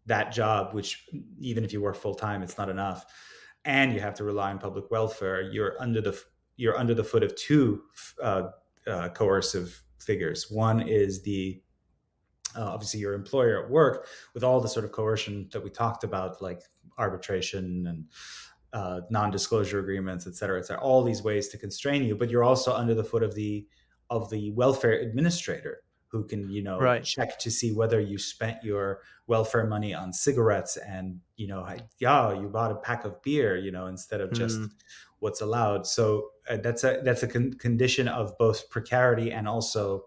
that job, which even if you work full time, it's not enough, and you have to rely on public welfare, you're under the foot of two coercive figures. One is the obviously your employer at work, with all the sort of coercion that we talked about, like arbitration and non-disclosure agreements, et cetera, all these ways to constrain you. But you're also under the foot of the welfare administrator, who can, Right. check to see whether you spent your welfare money on cigarettes and, you bought a pack of beer, instead of just what's allowed. So that's a condition of both precarity and also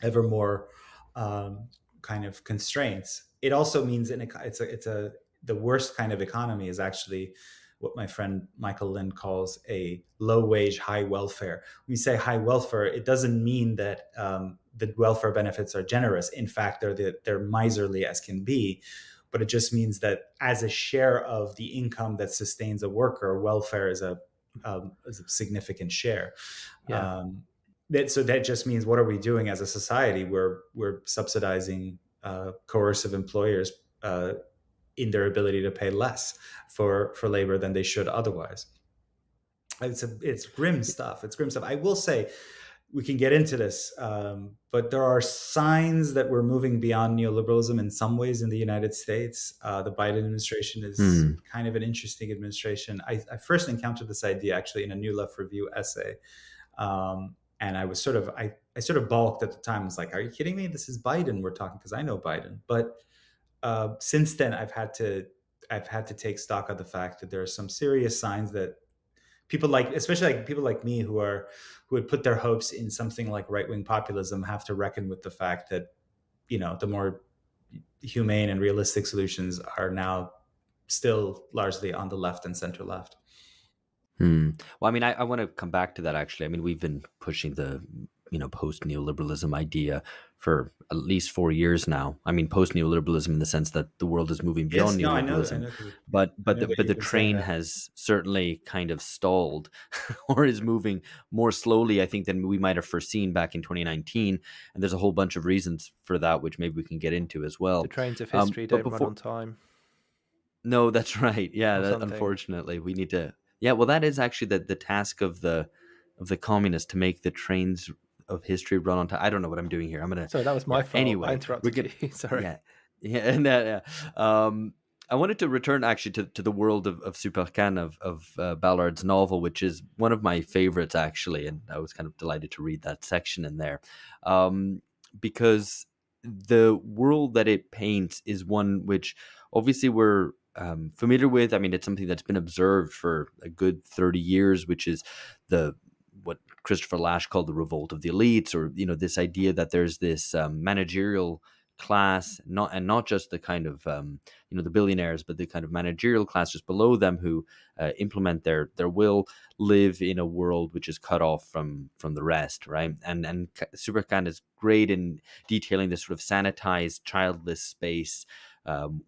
ever more kind of constraints. It also means the worst kind of economy is actually what my friend Michael Lind calls a low wage, high welfare. When we say high welfare, it doesn't mean that the welfare benefits are generous. In fact, they're miserly as can be. But it just means that as a share of the income that sustains a worker, welfare is a significant share. Yeah. So that just means, what are we doing as a society? We're subsidizing coercive employers in their ability to pay less for labor than they should otherwise. It's grim stuff. It's grim stuff. I will say, we can get into this, but there are signs that we're moving beyond neoliberalism in some ways in the United States. The Biden administration is kind of an interesting administration. I first encountered this idea actually in a New Left Review essay. And I was I sort of balked at the time. I was like, are you kidding me? This is Biden we're talking, because I know Biden. But since then, I've had to take stock of the fact that there are some serious signs that people especially people like me, who would put their hopes in something like right-wing populism, have to reckon with the fact that, the more humane and realistic solutions are now still largely on the left and center left. Well, I want to come back to that, actually. We've been pushing the, post-neoliberalism idea for at least 4 years now. Post-neoliberalism in the sense that the world is moving beyond neoliberalism. I know but that the train has certainly kind of stalled or is moving more slowly, I think, than we might have foreseen back in 2019. And there's a whole bunch of reasons for that, which maybe we can get into as well. The trains of history don't run on time. No, that's right. Yeah, unfortunately, we need to. Yeah, well, that is actually the task of the communists, to make the trains of history run on time. I don't know what I'm doing here. Sorry, that was my fault. Anyway, I interrupted you. Sorry. Yeah. I wanted to return actually to the world of Super Khan, of Ballard's novel, which is one of my favorites, actually, and I was kind of delighted to read that section in there, because the world that it paints is one which obviously we're familiar with. It's something that's been observed for a good 30 years, which is what Christopher Lasch called the revolt of the elites, or this idea that there's this managerial class, not just the kind of the billionaires, but the kind of managerial class just below them, who implement their will, live in a world which is cut off from the rest, right? And Super Khan is great in detailing this sort of sanitized, childless space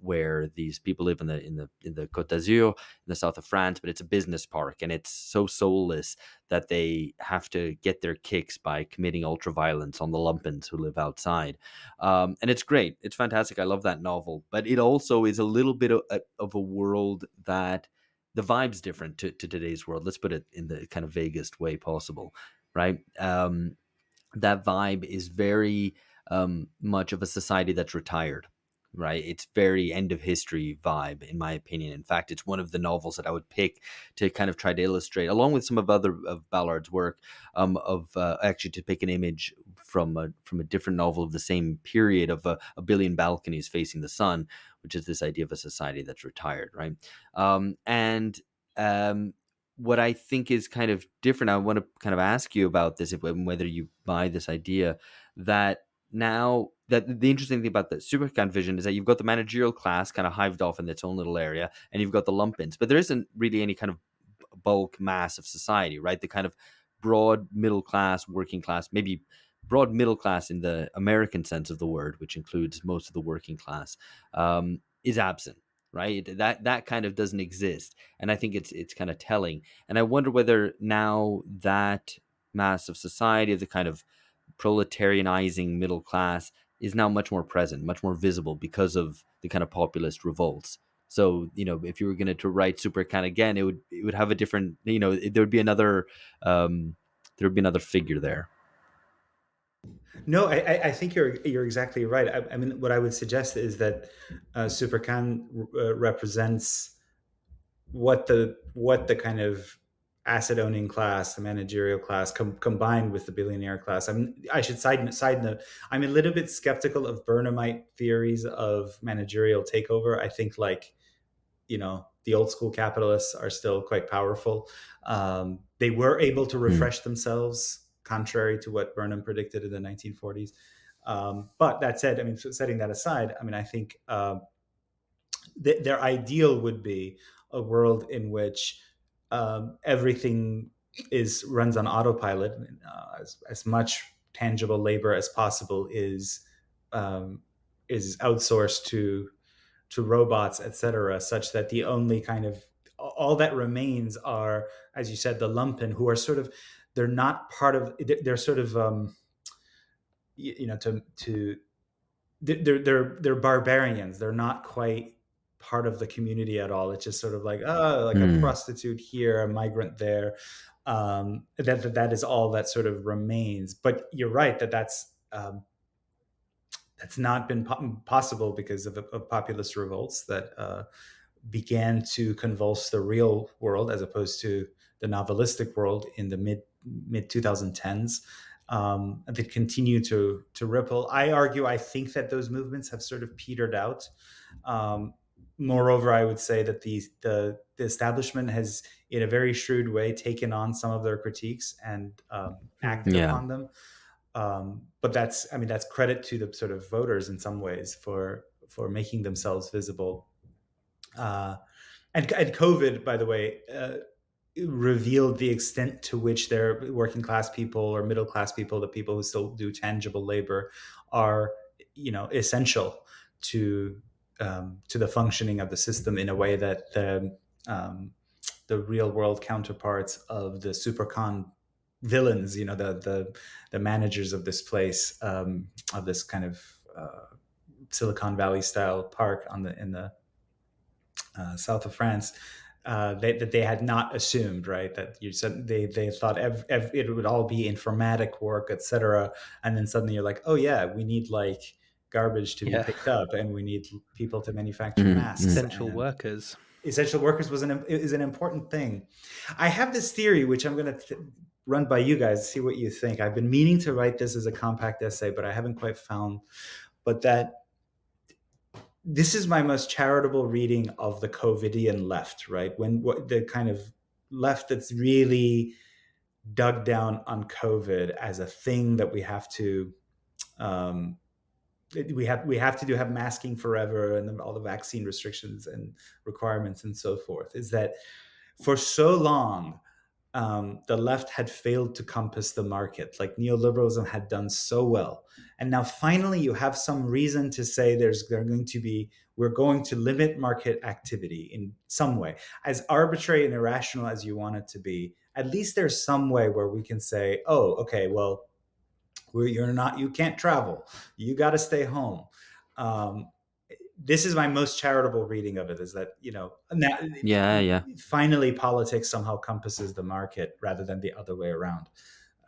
where these people live in the Côte d'Azur, in the south of France, but it's a business park, and it's so soulless that they have to get their kicks by committing ultra-violence on the lumpens who live outside. And it's great. It's fantastic. I love that novel. But it also is a little bit of a world that the vibe's different to today's world. Let's put it in the kind of vaguest way possible, right? That vibe is very much of a society that's retired. right? It's very end of history vibe, in my opinion. In fact, it's one of the novels that I would pick to kind of try to illustrate, along with some of Ballard's work, of actually to pick an image from a different novel of the same period of a billion balconies facing the sun, which is this idea of a society that's retired, right? And what I think is kind of different, I want to kind of ask you about this, if whether you buy this idea that now that the interesting thing about the supercon vision is that you've got the managerial class kind of hived off in its own little area, and you've got the lumpins, but there isn't really any kind of bulk mass of society, right? The kind of broad middle class, working class, maybe broad middle class in the American sense of the word, which includes most of the working class, is absent, right? That kind of doesn't exist, and I think it's kind of telling. And I wonder whether now that mass of society, the kind of proletarianizing middle class, is now much more present, much more visible because of the kind of populist revolts. So, if you were going to write Supercan again, it would have a different, there would be another figure there. No, I think you're exactly right. I mean, what I would suggest is that Supercan represents what the kind of asset owning class, the managerial class, combined with the billionaire class. I should side note. I'm a little bit skeptical of Burnhamite theories of managerial takeover. I think, like, the old school capitalists are still quite powerful. They were able to refresh themselves, contrary to what Burnham predicted in the 1940s. But that said, I mean, setting that aside, I mean, I think their ideal would be a world in which everything runs on autopilot. As much tangible labor as possible is outsourced to robots, etc., such that the only kind of all that remains are, as you said, the lumpen, who are sort of, they're not part of, they're sort of they're barbarians. They're not quite part of the community at all. It's just sort of like, like a prostitute here, a migrant there. That is all that sort of remains. But you're right that's not been possible because of populist revolts that began to convulse the real world as opposed to the novelistic world in the mid 2010s. They continue to ripple. I think that those movements have sort of petered out. Moreover, I would say that the establishment has, in a very shrewd way, taken on some of their critiques and acted upon them. But that's credit to the sort of voters in some ways for making themselves visible. And COVID, by the way, revealed the extent to which their working class people or middle class people, the people who still do tangible labor, are essential to the functioning of the system in a way that the real world counterparts of the supercon villains, the managers of this place, of this kind of Silicon Valley style park in the south of France, that they had not assumed, right? That you said they thought it would all be informatic work, etc. And then suddenly you're like, oh yeah, we need like garbage to be picked up, and we need people to manufacture masks. Essential workers. Essential workers is an important thing. I have this theory, which I'm going to run by you guys, see what you think. I've been meaning to write this as a compact essay, but I haven't quite found. But that this is my most charitable reading of the COVIDian left, right? When the kind of left that's really dug down on COVID as a thing that we have to have masking forever, and all the vaccine restrictions and requirements and so forth, is that for so long the left had failed to compass the market, like neoliberalism had done so well. And now finally you have some reason to say we're going to limit market activity in some way. As arbitrary and irrational as you want it to be, at least there's some way where we can say, oh, okay, well, you can't travel, you got to stay home. This is my most charitable reading of it, is that, finally politics somehow compasses the market rather than the other way around.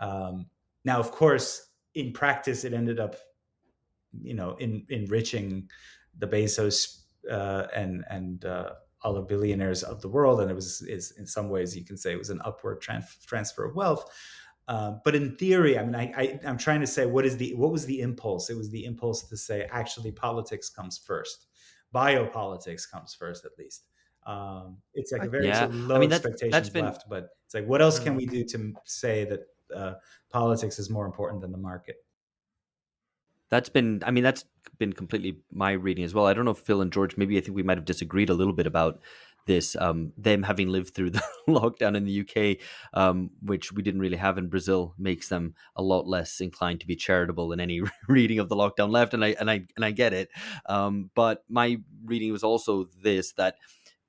Now, of course, in practice, it ended up, enriching the Bezos and all the billionaires of the world, and is in some ways you can say it was an upward transfer of wealth. But in theory, I mean, I'm trying to say what was the impulse? It was the impulse to say actually politics comes first, biopolitics comes first, at least. It's like a very Yeah, sort of I low mean that's expectations been left, but it's like what else can Mm. we do to say that politics is more important than the market? that's been completely my reading as well. I don't know if Phil and George, maybe I think we might have disagreed a little bit about this. Them having lived through the lockdown in the UK, which we didn't really have in Brazil, makes them a lot less inclined to be charitable in any reading of the lockdown left, and I get it. But my reading was also this, that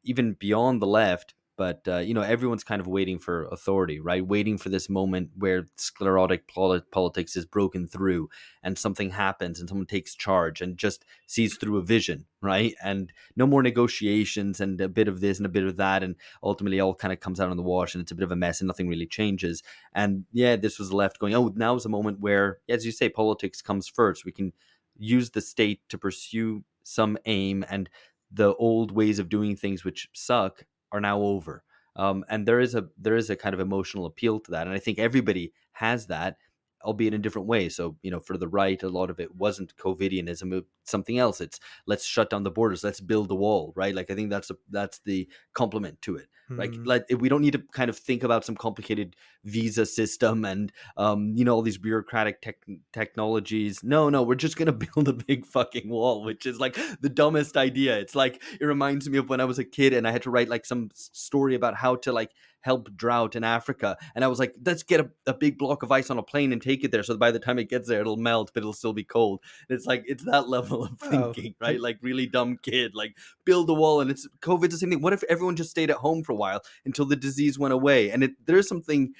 even beyond the left, but everyone's kind of waiting for authority, right? Waiting for this moment where sclerotic politics is broken through, and something happens, and someone takes charge and just sees through a vision, right? And no more negotiations and a bit of this and a bit of that, and ultimately all kind of comes out on the wash, and it's a bit of a mess, and nothing really changes. And yeah, this was the left going, oh, now is a moment where, as you say, politics comes first. We can use the state to pursue some aim, and the old ways of doing things which suck are now over. And there is a kind of emotional appeal to that, and I think everybody has that, albeit in different ways. So for the right, a lot of it wasn't COVIDianism, it was something else. It's let's shut down the borders, let's build a wall, right? Like I think that's the complement to it. Like, Mm. we don't need to kind of think about some complicated visa system and all these bureaucratic technologies. No, we're just gonna build a big fucking wall, which is like the dumbest idea. It's like, it reminds me of when I was a kid and I had to write like some story about how to like help drought in Africa, and I was like, let's get a big block of ice on a plane and take it there, so that by the time it gets there it'll melt, but it'll still be cold. And it's like, it's that level of Well, thinking, right? Like really dumb kid, like build a wall. And it's COVID's the same thing. What if everyone just stayed at home for a while until the disease went away? And there's something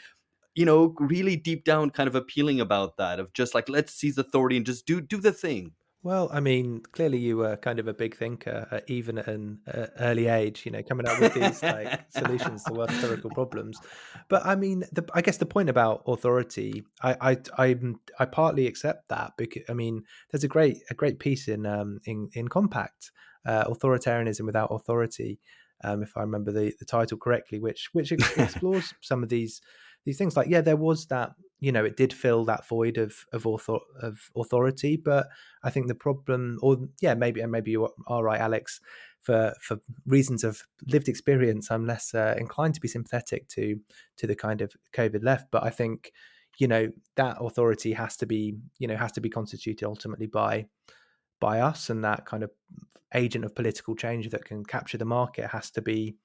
really deep down kind of appealing about that, of just like, let's seize authority and just do the thing. well, I mean, clearly you were kind of a big thinker, even at an early age, coming up with these like solutions to world historical problems. But I mean, I guess the point about authority, I partly accept that, because I mean, there's a great piece in Compact, authoritarianism without authority, if I remember the title correctly, which explores some of these things. Like, yeah, there was that, it did fill that void of authority, but I think the problem, or yeah, maybe you are right, Alex. For reasons of lived experience, I'm less inclined to be sympathetic to the kind of COVID left. But I think that authority has to be constituted ultimately by us, and that kind of agent of political change that can capture the market has to be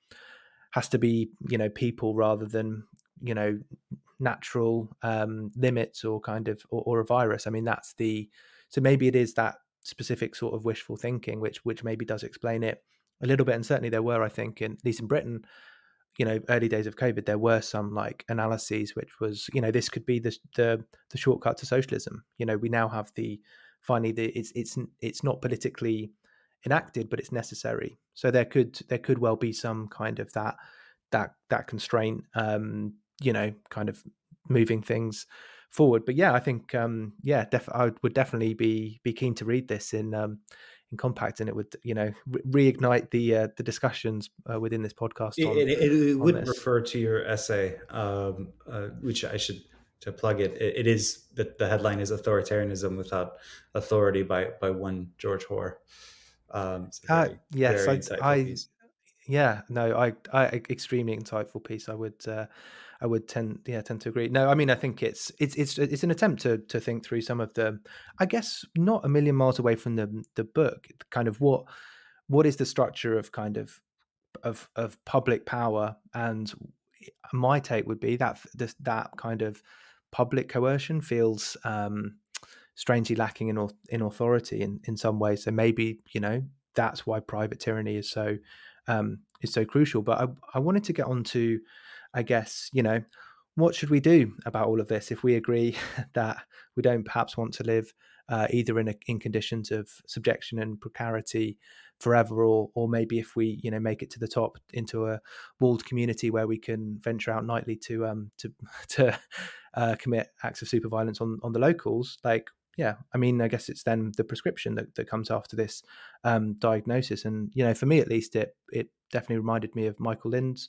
people, rather than natural limits, or kind of, or a virus. I mean, so maybe it is that specific sort of wishful thinking which maybe does explain it a little bit. And certainly there were, I think, at least in Britain, early days of COVID, there were some like analyses which was, this could be the shortcut to socialism. We now have finally it's not politically enacted, but it's necessary. So there could well be some kind of that constraint, kind of moving things forward. But yeah, I think I would definitely be keen to read this in Compact, and it would reignite the discussions within this podcast It on would this. refer to your essay, which I should, to plug it. It is that the headline is "Authoritarianism Without Authority" by one George Hoare. It's a very, Yes, very insightful piece. yeah, no, I extremely insightful piece. I would tend to agree. No, I mean, I think it's an attempt to think through some of the, I guess, not a million miles away from the book, kind of what is the structure of kind of public power. And my take would be that that kind of public coercion feels strangely lacking in authority in some ways. So maybe that's why private tyranny is so crucial. But I wanted to get on to, I guess, what should we do about all of this if we agree that we don't perhaps want to live either in conditions of subjection and precarity forever, or maybe if we make it to the top into a walled community where we can venture out nightly to commit acts of super violence on the locals. Like, yeah, I mean, I guess it's then the prescription that comes after this diagnosis. And, for me at least, it definitely reminded me of Michael Lind's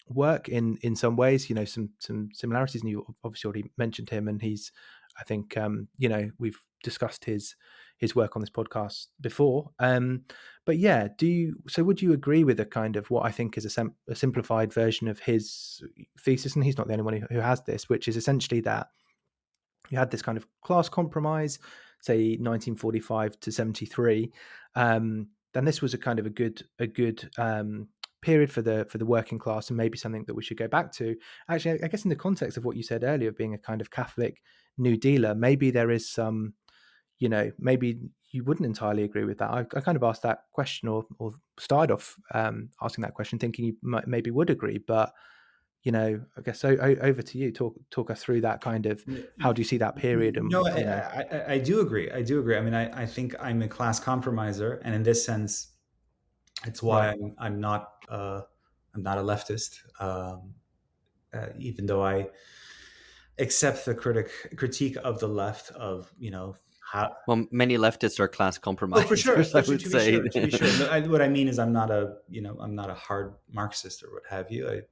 work in some ways, some similarities. And you obviously already mentioned him, and he's, I think, we've discussed his work on this podcast before. But yeah, would you agree with a kind of what I think is a simplified version of his thesis? And he's not the only one who has this, which is essentially that you had this kind of class compromise, say 1945 to 73. Then this was a kind of a good period for the working class, and maybe something that we should go back to. Actually, I guess in the context of what you said earlier, of being a kind of Catholic New Dealer, maybe there is some, maybe you wouldn't entirely agree with that. I kind of asked that question, or started off asking that question, thinking you maybe would agree, but I guess over to you. Talk us through that kind of, how do you see that period? And No, I do agree. I do agree. I mean, I think I'm a class compromiser, and in this sense, it's why right. I'm not I'm not a leftist, even though I accept the critique of the left of how. Well, many leftists are class Oh, for sure. compromisers, I would To be say. sure. To be sure. No, what I mean is, I'm not a hard Marxist or what have you. I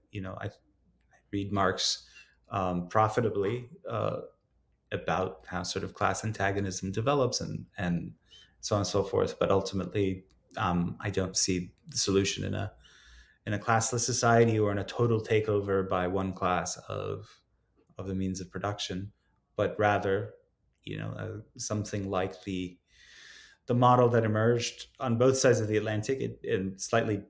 read Marx profitably about how sort of class antagonism develops and so on and so forth. But ultimately, I don't see the solution in a classless society or in a total takeover by one class of the means of production, but rather, something like the model that emerged on both sides of the Atlantic in slightly,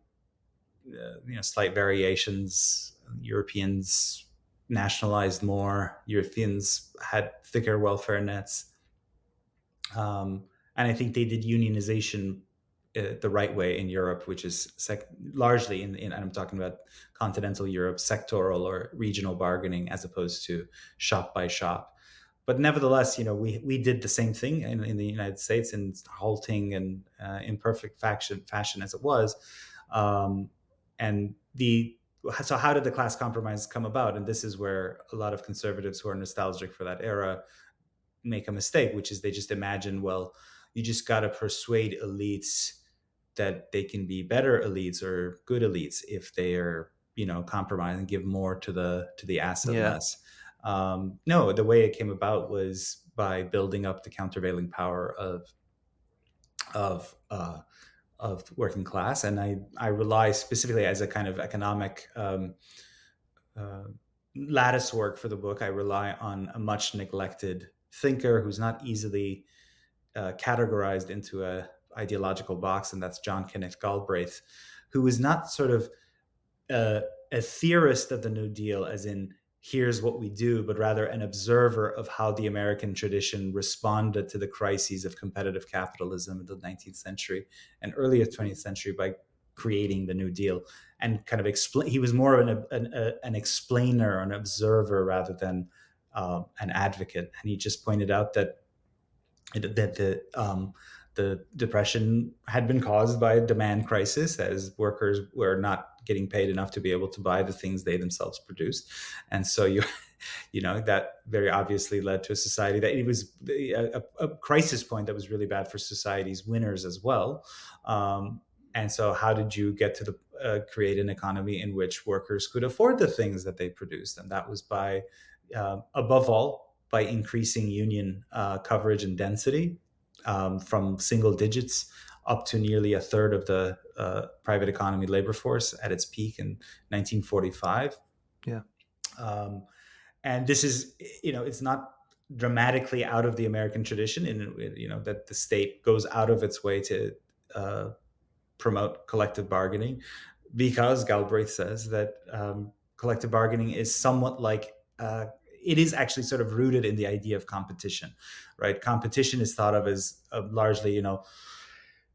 slight variations. Europeans nationalized more. Europeans had thicker welfare nets, and I think they did unionization the right way in Europe, which is largely and I'm talking about continental Europe, sectoral or regional bargaining as opposed to shop by shop. But nevertheless, we did the same thing in the United States, in halting and imperfect fashion as it was. And so how did the class compromise come about? And this is where a lot of conservatives who are nostalgic for that era make a mistake, which is they just imagine, well, you just got to persuade elites that they can be better elites or good elites if they are, compromise and give more to the ass and Yeah. less. No, the way it came about was by building up the countervailing power of working class, and I rely specifically as a kind of economic lattice work for the book. I rely on a much neglected thinker who's not easily categorized into a ideological box, and that's John Kenneth Galbraith, who is not sort of a theorist of the New Deal, as in here's what we do, but rather an observer of how the American tradition responded to the crises of competitive capitalism in the 19th century and earlier 20th century by creating the New Deal, and kind of explain. He was more of an explainer, an observer, rather than an advocate. And he just pointed out that the depression had been caused by a demand crisis, as workers were not getting paid enough to be able to buy the things they themselves produced, and so that very obviously led to a society that it was a crisis point that was really bad for society's winners as well. And so, how did you get to create an economy in which workers could afford the things that they produced? And that was by, above all, by increasing union coverage and density from single digits up to nearly a third of the private economy labor force at its peak in 1945. Yeah. And this is, it's not dramatically out of the American tradition, in that the state goes out of its way to promote collective bargaining, because Galbraith says that collective bargaining is somewhat like it is actually sort of rooted in the idea of competition, right? Competition is thought of as largely,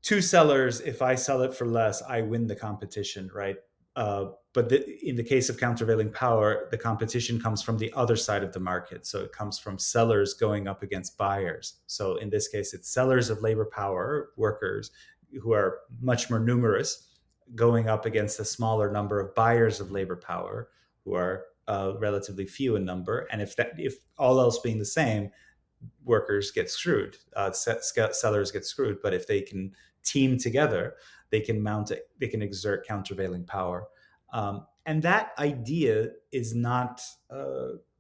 two sellers. If I sell it for less, I win the competition, right? But in the case of countervailing power, the competition comes from the other side of the market. So it comes from sellers going up against buyers. So in this case, it's sellers of labor power, workers, who are much more numerous, going up against a smaller number of buyers of labor power, who are relatively few in number. And if all else being the same, workers get screwed, sellers get screwed. But if they can team together, they can mount it, they can exert countervailing power. And that idea is not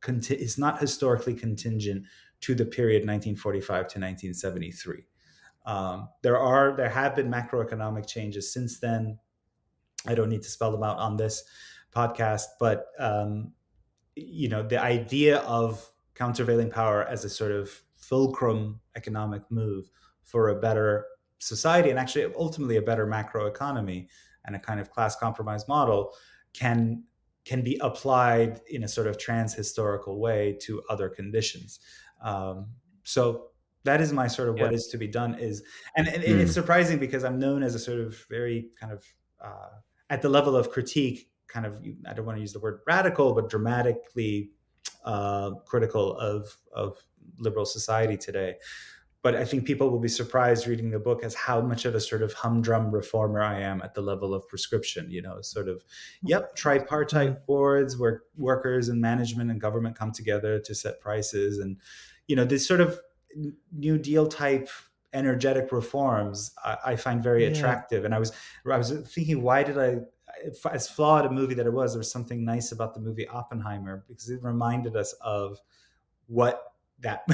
is not historically contingent to the period 1945 to 1973. There have been macroeconomic changes since then. I don't need to spell them out on this podcast, but the idea of countervailing power as a sort of fulcrum economic move for a better society, and actually ultimately a better macroeconomy and a kind of class compromise model, can be applied in a sort of trans-historical way to other conditions. So that is my sort of what is to be done is, and it's surprising because I'm known as a sort of very kind of at the level of critique, kind of, I don't want to use the word radical, but dramatically critical of liberal society today. But I think people will be surprised reading the book as how much of a sort of humdrum reformer I am at the level of prescription, sort of, tripartite boards where workers and management and government come together to set prices. And, this sort of New Deal type energetic reforms I find very attractive. And I was thinking, why did as flawed a movie that it was, there was something nice about the movie Oppenheimer, because it reminded us of what that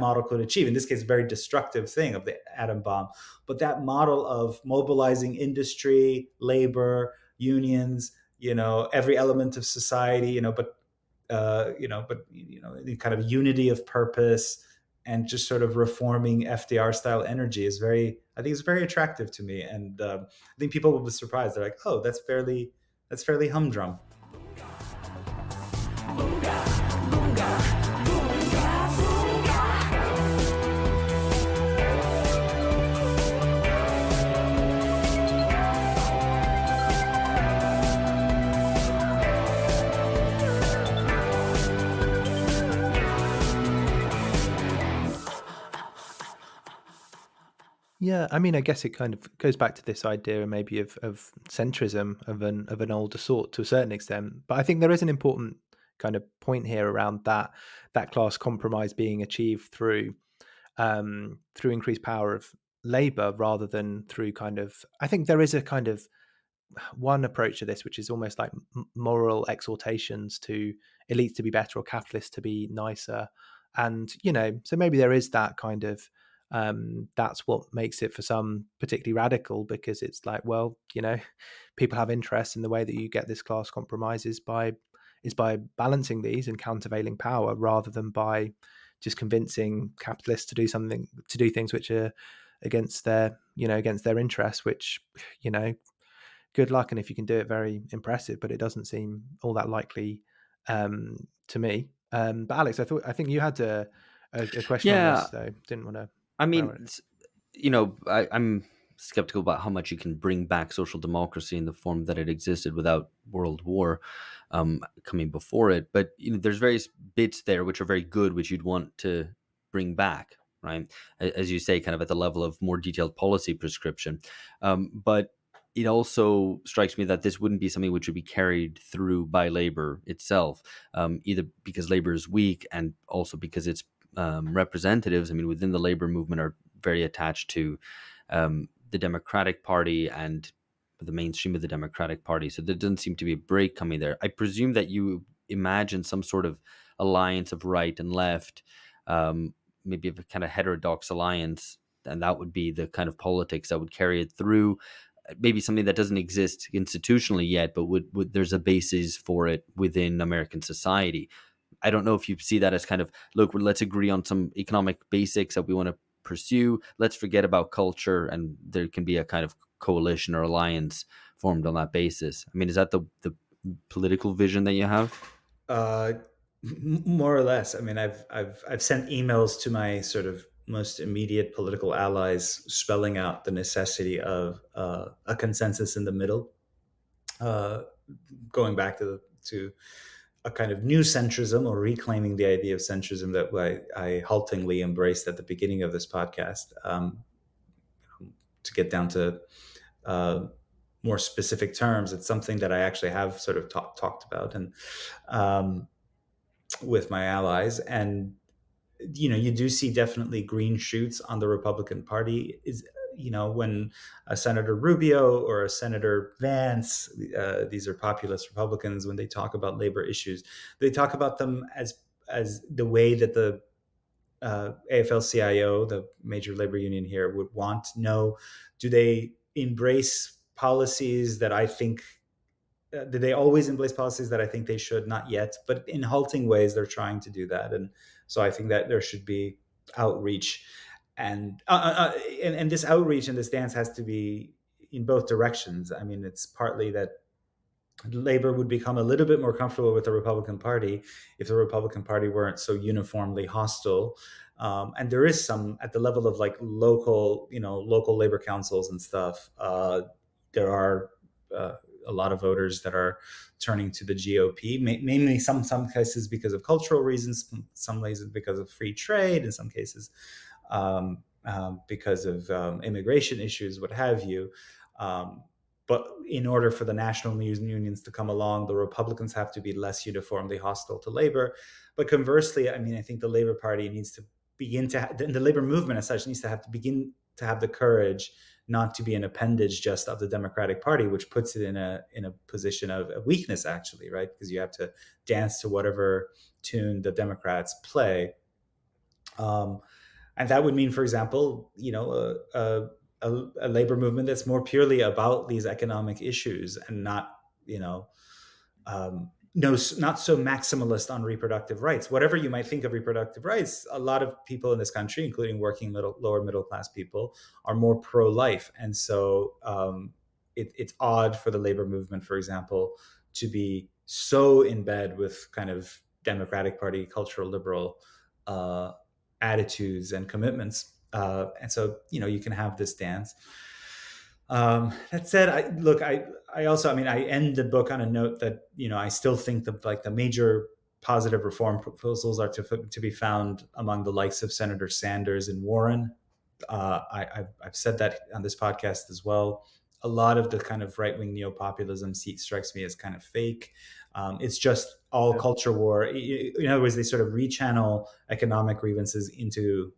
model could achieve. In this case, a very destructive thing of the atom bomb, but that model of mobilizing industry, labor, unions, every element of society, but the kind of unity of purpose and just sort of reforming FDR style energy is I think it's very attractive to me. And I think people will be surprised. They're like, oh, that's fairly humdrum. Yeah, I mean, I guess it kind of goes back to this idea maybe of centrism of an older sort to a certain extent. But I think there is an important kind of point here around that class compromise being achieved through increased power of labor rather than through kind of, I think there is a kind of one approach to this, which is almost like moral exhortations to elites to be better or capitalists to be nicer. And, so maybe there is that kind of, that's what makes it for some particularly radical, because it's like, well, people have interest in the way that you get this class compromise is by balancing these and countervailing power rather than by just convincing capitalists to do things which are against their interests, which, good luck. And if you can do it, very impressive, but it doesn't seem all that likely to me. But Alex, I think you had a question on this, so didn't want to. I mean, I'm skeptical about how much you can bring back social democracy in the form that it existed without World War coming before it. But there's various bits there which are very good, which you'd want to bring back, right? As you say, kind of at the level of more detailed policy prescription. But it also strikes me that this wouldn't be something which would be carried through by labor itself, either because labor is weak and also because its representatives, within the labor movement, are very attached to the Democratic Party and the mainstream of the Democratic Party. So there doesn't seem to be a break coming there. I presume that you imagine some sort of alliance of right and left, maybe a kind of heterodox alliance, and that would be the kind of politics that would carry it through. Maybe something that doesn't exist institutionally yet, but would there's a basis for it within American society. I don't know if you see that as kind of, look, let's agree on some economic basics that we want to pursue. Let's forget about culture, and there can be a kind of coalition or alliance formed on that basis. Is that the political vision that you have? More or less. I've sent emails to my sort of most immediate political allies, spelling out the necessity of a consensus in the middle, going back to a kind of new centrism, or reclaiming the idea of centrism that I haltingly embraced at the beginning of this podcast. To get down to more specific terms, it's something that I actually have sort of talked about and with my allies. And you do see definitely green shoots on the Republican Party. Is when a Senator Rubio or a Senator Vance, these are populist Republicans, when they talk about labor issues, they talk about them as the way that the AFL-CIO, the major labor union here, would want. No, do they embrace policies that I think? Do they always embrace policies that I think they should? Not yet, but in halting ways, they're trying to do that. And so I think that there should be outreach, and this outreach and this dance has to be in both directions. I mean, it's partly that Labor would become a little bit more comfortable with the Republican Party if the Republican Party weren't so uniformly hostile. And there is some at the level of like local labor councils and stuff. There are a lot of voters that are turning to the GOP, mainly some cases because of cultural reasons, some cases because of free trade, in some cases because of immigration issues, what have you. But in order for the national unions to come along, the Republicans have to be less uniformly hostile to labor. But conversely, I mean, I think the Labor Party needs to begin to, the labor movement as such needs to begin to have the courage not to be an appendage just of the Democratic Party, which puts it in a position of weakness, actually, right? Because you have to dance to whatever tune the Democrats play. And that would mean, for example, a labor movement that's more purely about these economic issues and not, not so maximalist on reproductive rights. Whatever you might think of reproductive rights, a lot of people in this country, including working lower middle class people, are more pro-life. And so it's odd for the labor movement, for example, to be so in bed with kind of Democratic Party cultural liberal attitudes and commitments. And so, you can have this dance. That said, I also, I end the book on a note that, I still think the major positive reform proposals are to be found among the likes of Senator Sanders and Warren. I've said that on this podcast as well. A lot of the kind of right-wing neopopulism strikes me as kind of fake. It's just all culture war. In other words, they sort of rechannel economic grievances into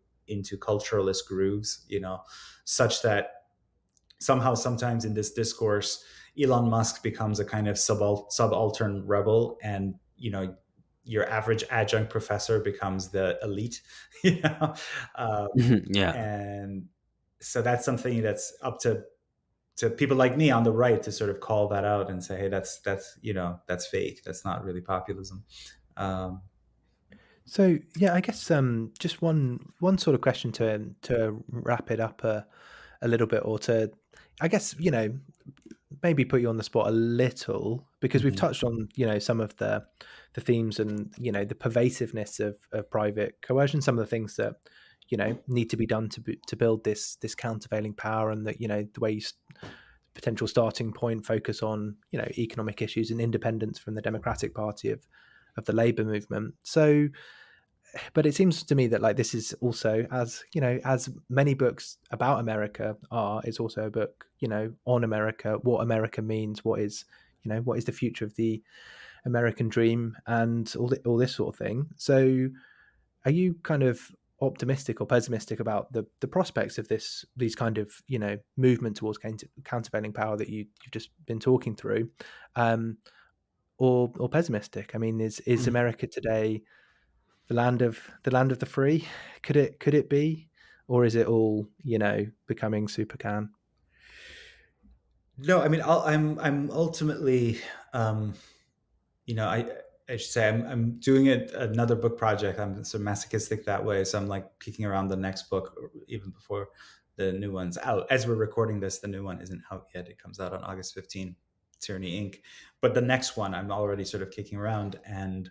culturalist grooves, such that somehow sometimes in this discourse, Elon Musk becomes a kind of subaltern rebel, and your average adjunct professor becomes the elite. Yeah. And so that's something that's up to people like me on the right to sort of call that out and say, hey, that's fake. That's not really populism. So yeah, I guess just one sort of question to wrap it up a little bit, or to, I guess, maybe put you on the spot a little, because we've touched on some of the themes and the pervasiveness of private coercion, some of the things that need to be done to build this countervailing power, and that the way potential starting point focus on economic issues and independence from the Democratic Party of the labor movement. So, but it seems to me that like this is also, as as many books about America are, it's also a book on America, what America means, what is what is the future of the American dream, and all this sort of thing. So are you kind of optimistic or pessimistic about the prospects of these kind of movement towards countervailing power that you've just been talking through, or pessimistic? I mean, is America today the land of the free? Could it be, or is it all becoming super can? No, I mean, I'm ultimately, I should say I'm doing another book project. I'm so masochistic that way. So I'm like kicking around the next book even before the new one's out. As we're recording this, the new one isn't out yet. It comes out on August 15, Tyranny Inc. But the next one I'm already sort of kicking around, and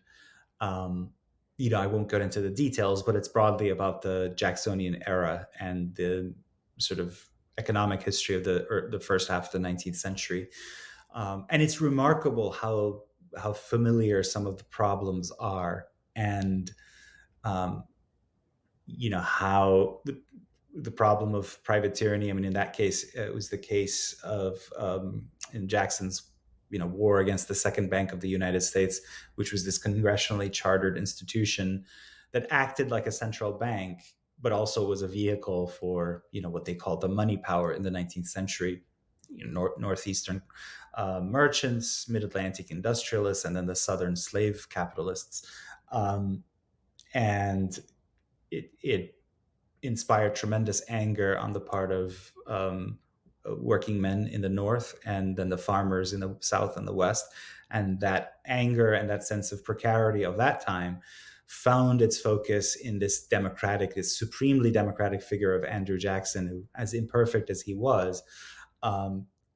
I won't go into the details, but it's broadly about the Jacksonian era and the sort of economic history of the first half of the 19th century. And it's remarkable how familiar some of the problems are, and how the problem of private tyranny. I mean, in that case, it was the case of in Jackson's war against the Second Bank of the United States, which was this congressionally chartered institution that acted like a central bank, but also was a vehicle for, what they called the money power in the 19th century, northeastern merchants, mid-Atlantic industrialists, and then the southern slave capitalists. And it inspired tremendous anger on the part of working men in the North, and then the farmers in the South and the West. And that anger and that sense of precarity of that time found its focus in this supremely democratic figure of Andrew Jackson, who, as imperfect as he was,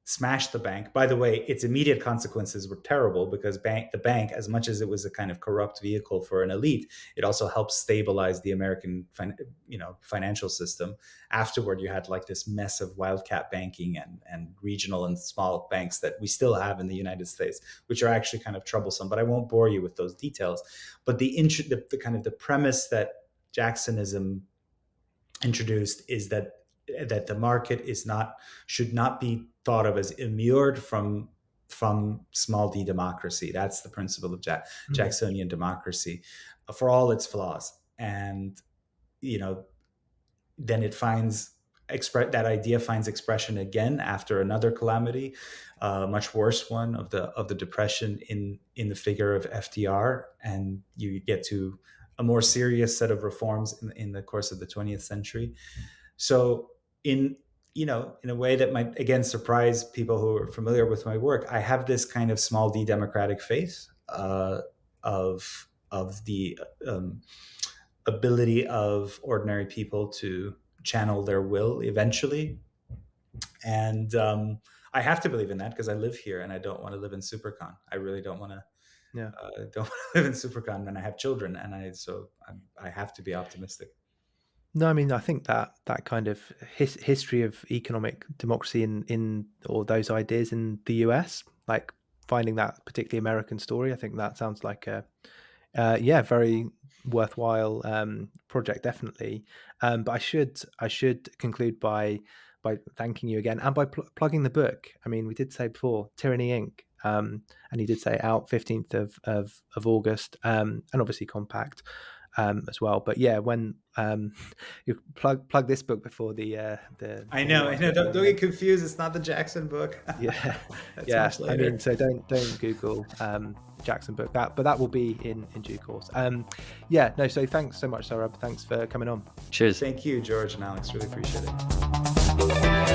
smashed the bank. By the way, its immediate consequences were terrible, because the bank, as much as it was a kind of corrupt vehicle for an elite, it also helped stabilize the American financial system. Afterward, you had like this mess of wildcat banking and regional and small banks that we still have in the United States, which are actually kind of troublesome. But I won't bore you with those details. But the kind of the premise that Jacksonism introduced is that the market should not be thought of as immured from small d democracy. That's the principle of Jacksonian democracy, for all its flaws. And then that idea finds expression again after another calamity, much worse one of the Depression, in the figure of FDR, and you get to a more serious set of reforms in the course of the 20th century. So in a way that might again surprise people who are familiar with my work, I have this kind of small d democratic faith of the ability of ordinary people to channel their will eventually. And I have to believe in that because I live here and I don't want to live in Supercon. I really don't want to. Yeah. Don't want to live in Supercon, and I have children, and I have to be optimistic. No, I mean, I think that kind of history of economic democracy in or those ideas in the US, like finding that particularly American story, I think that sounds like a very worthwhile project, definitely. But I should conclude by thanking you again and by plugging the book. I mean, we did say before, Tyranny Inc. And you did say out 15th of August, and obviously compact as well. But yeah, when you plug this book before the I know. Don't get confused. It's not the Jackson book. Yeah, yeah. I mean, so don't Google Jackson book, but that will be in due course. So thanks so much, Sohrab. Thanks for coming on. Cheers. Thank you, George and Alex. Really appreciate it.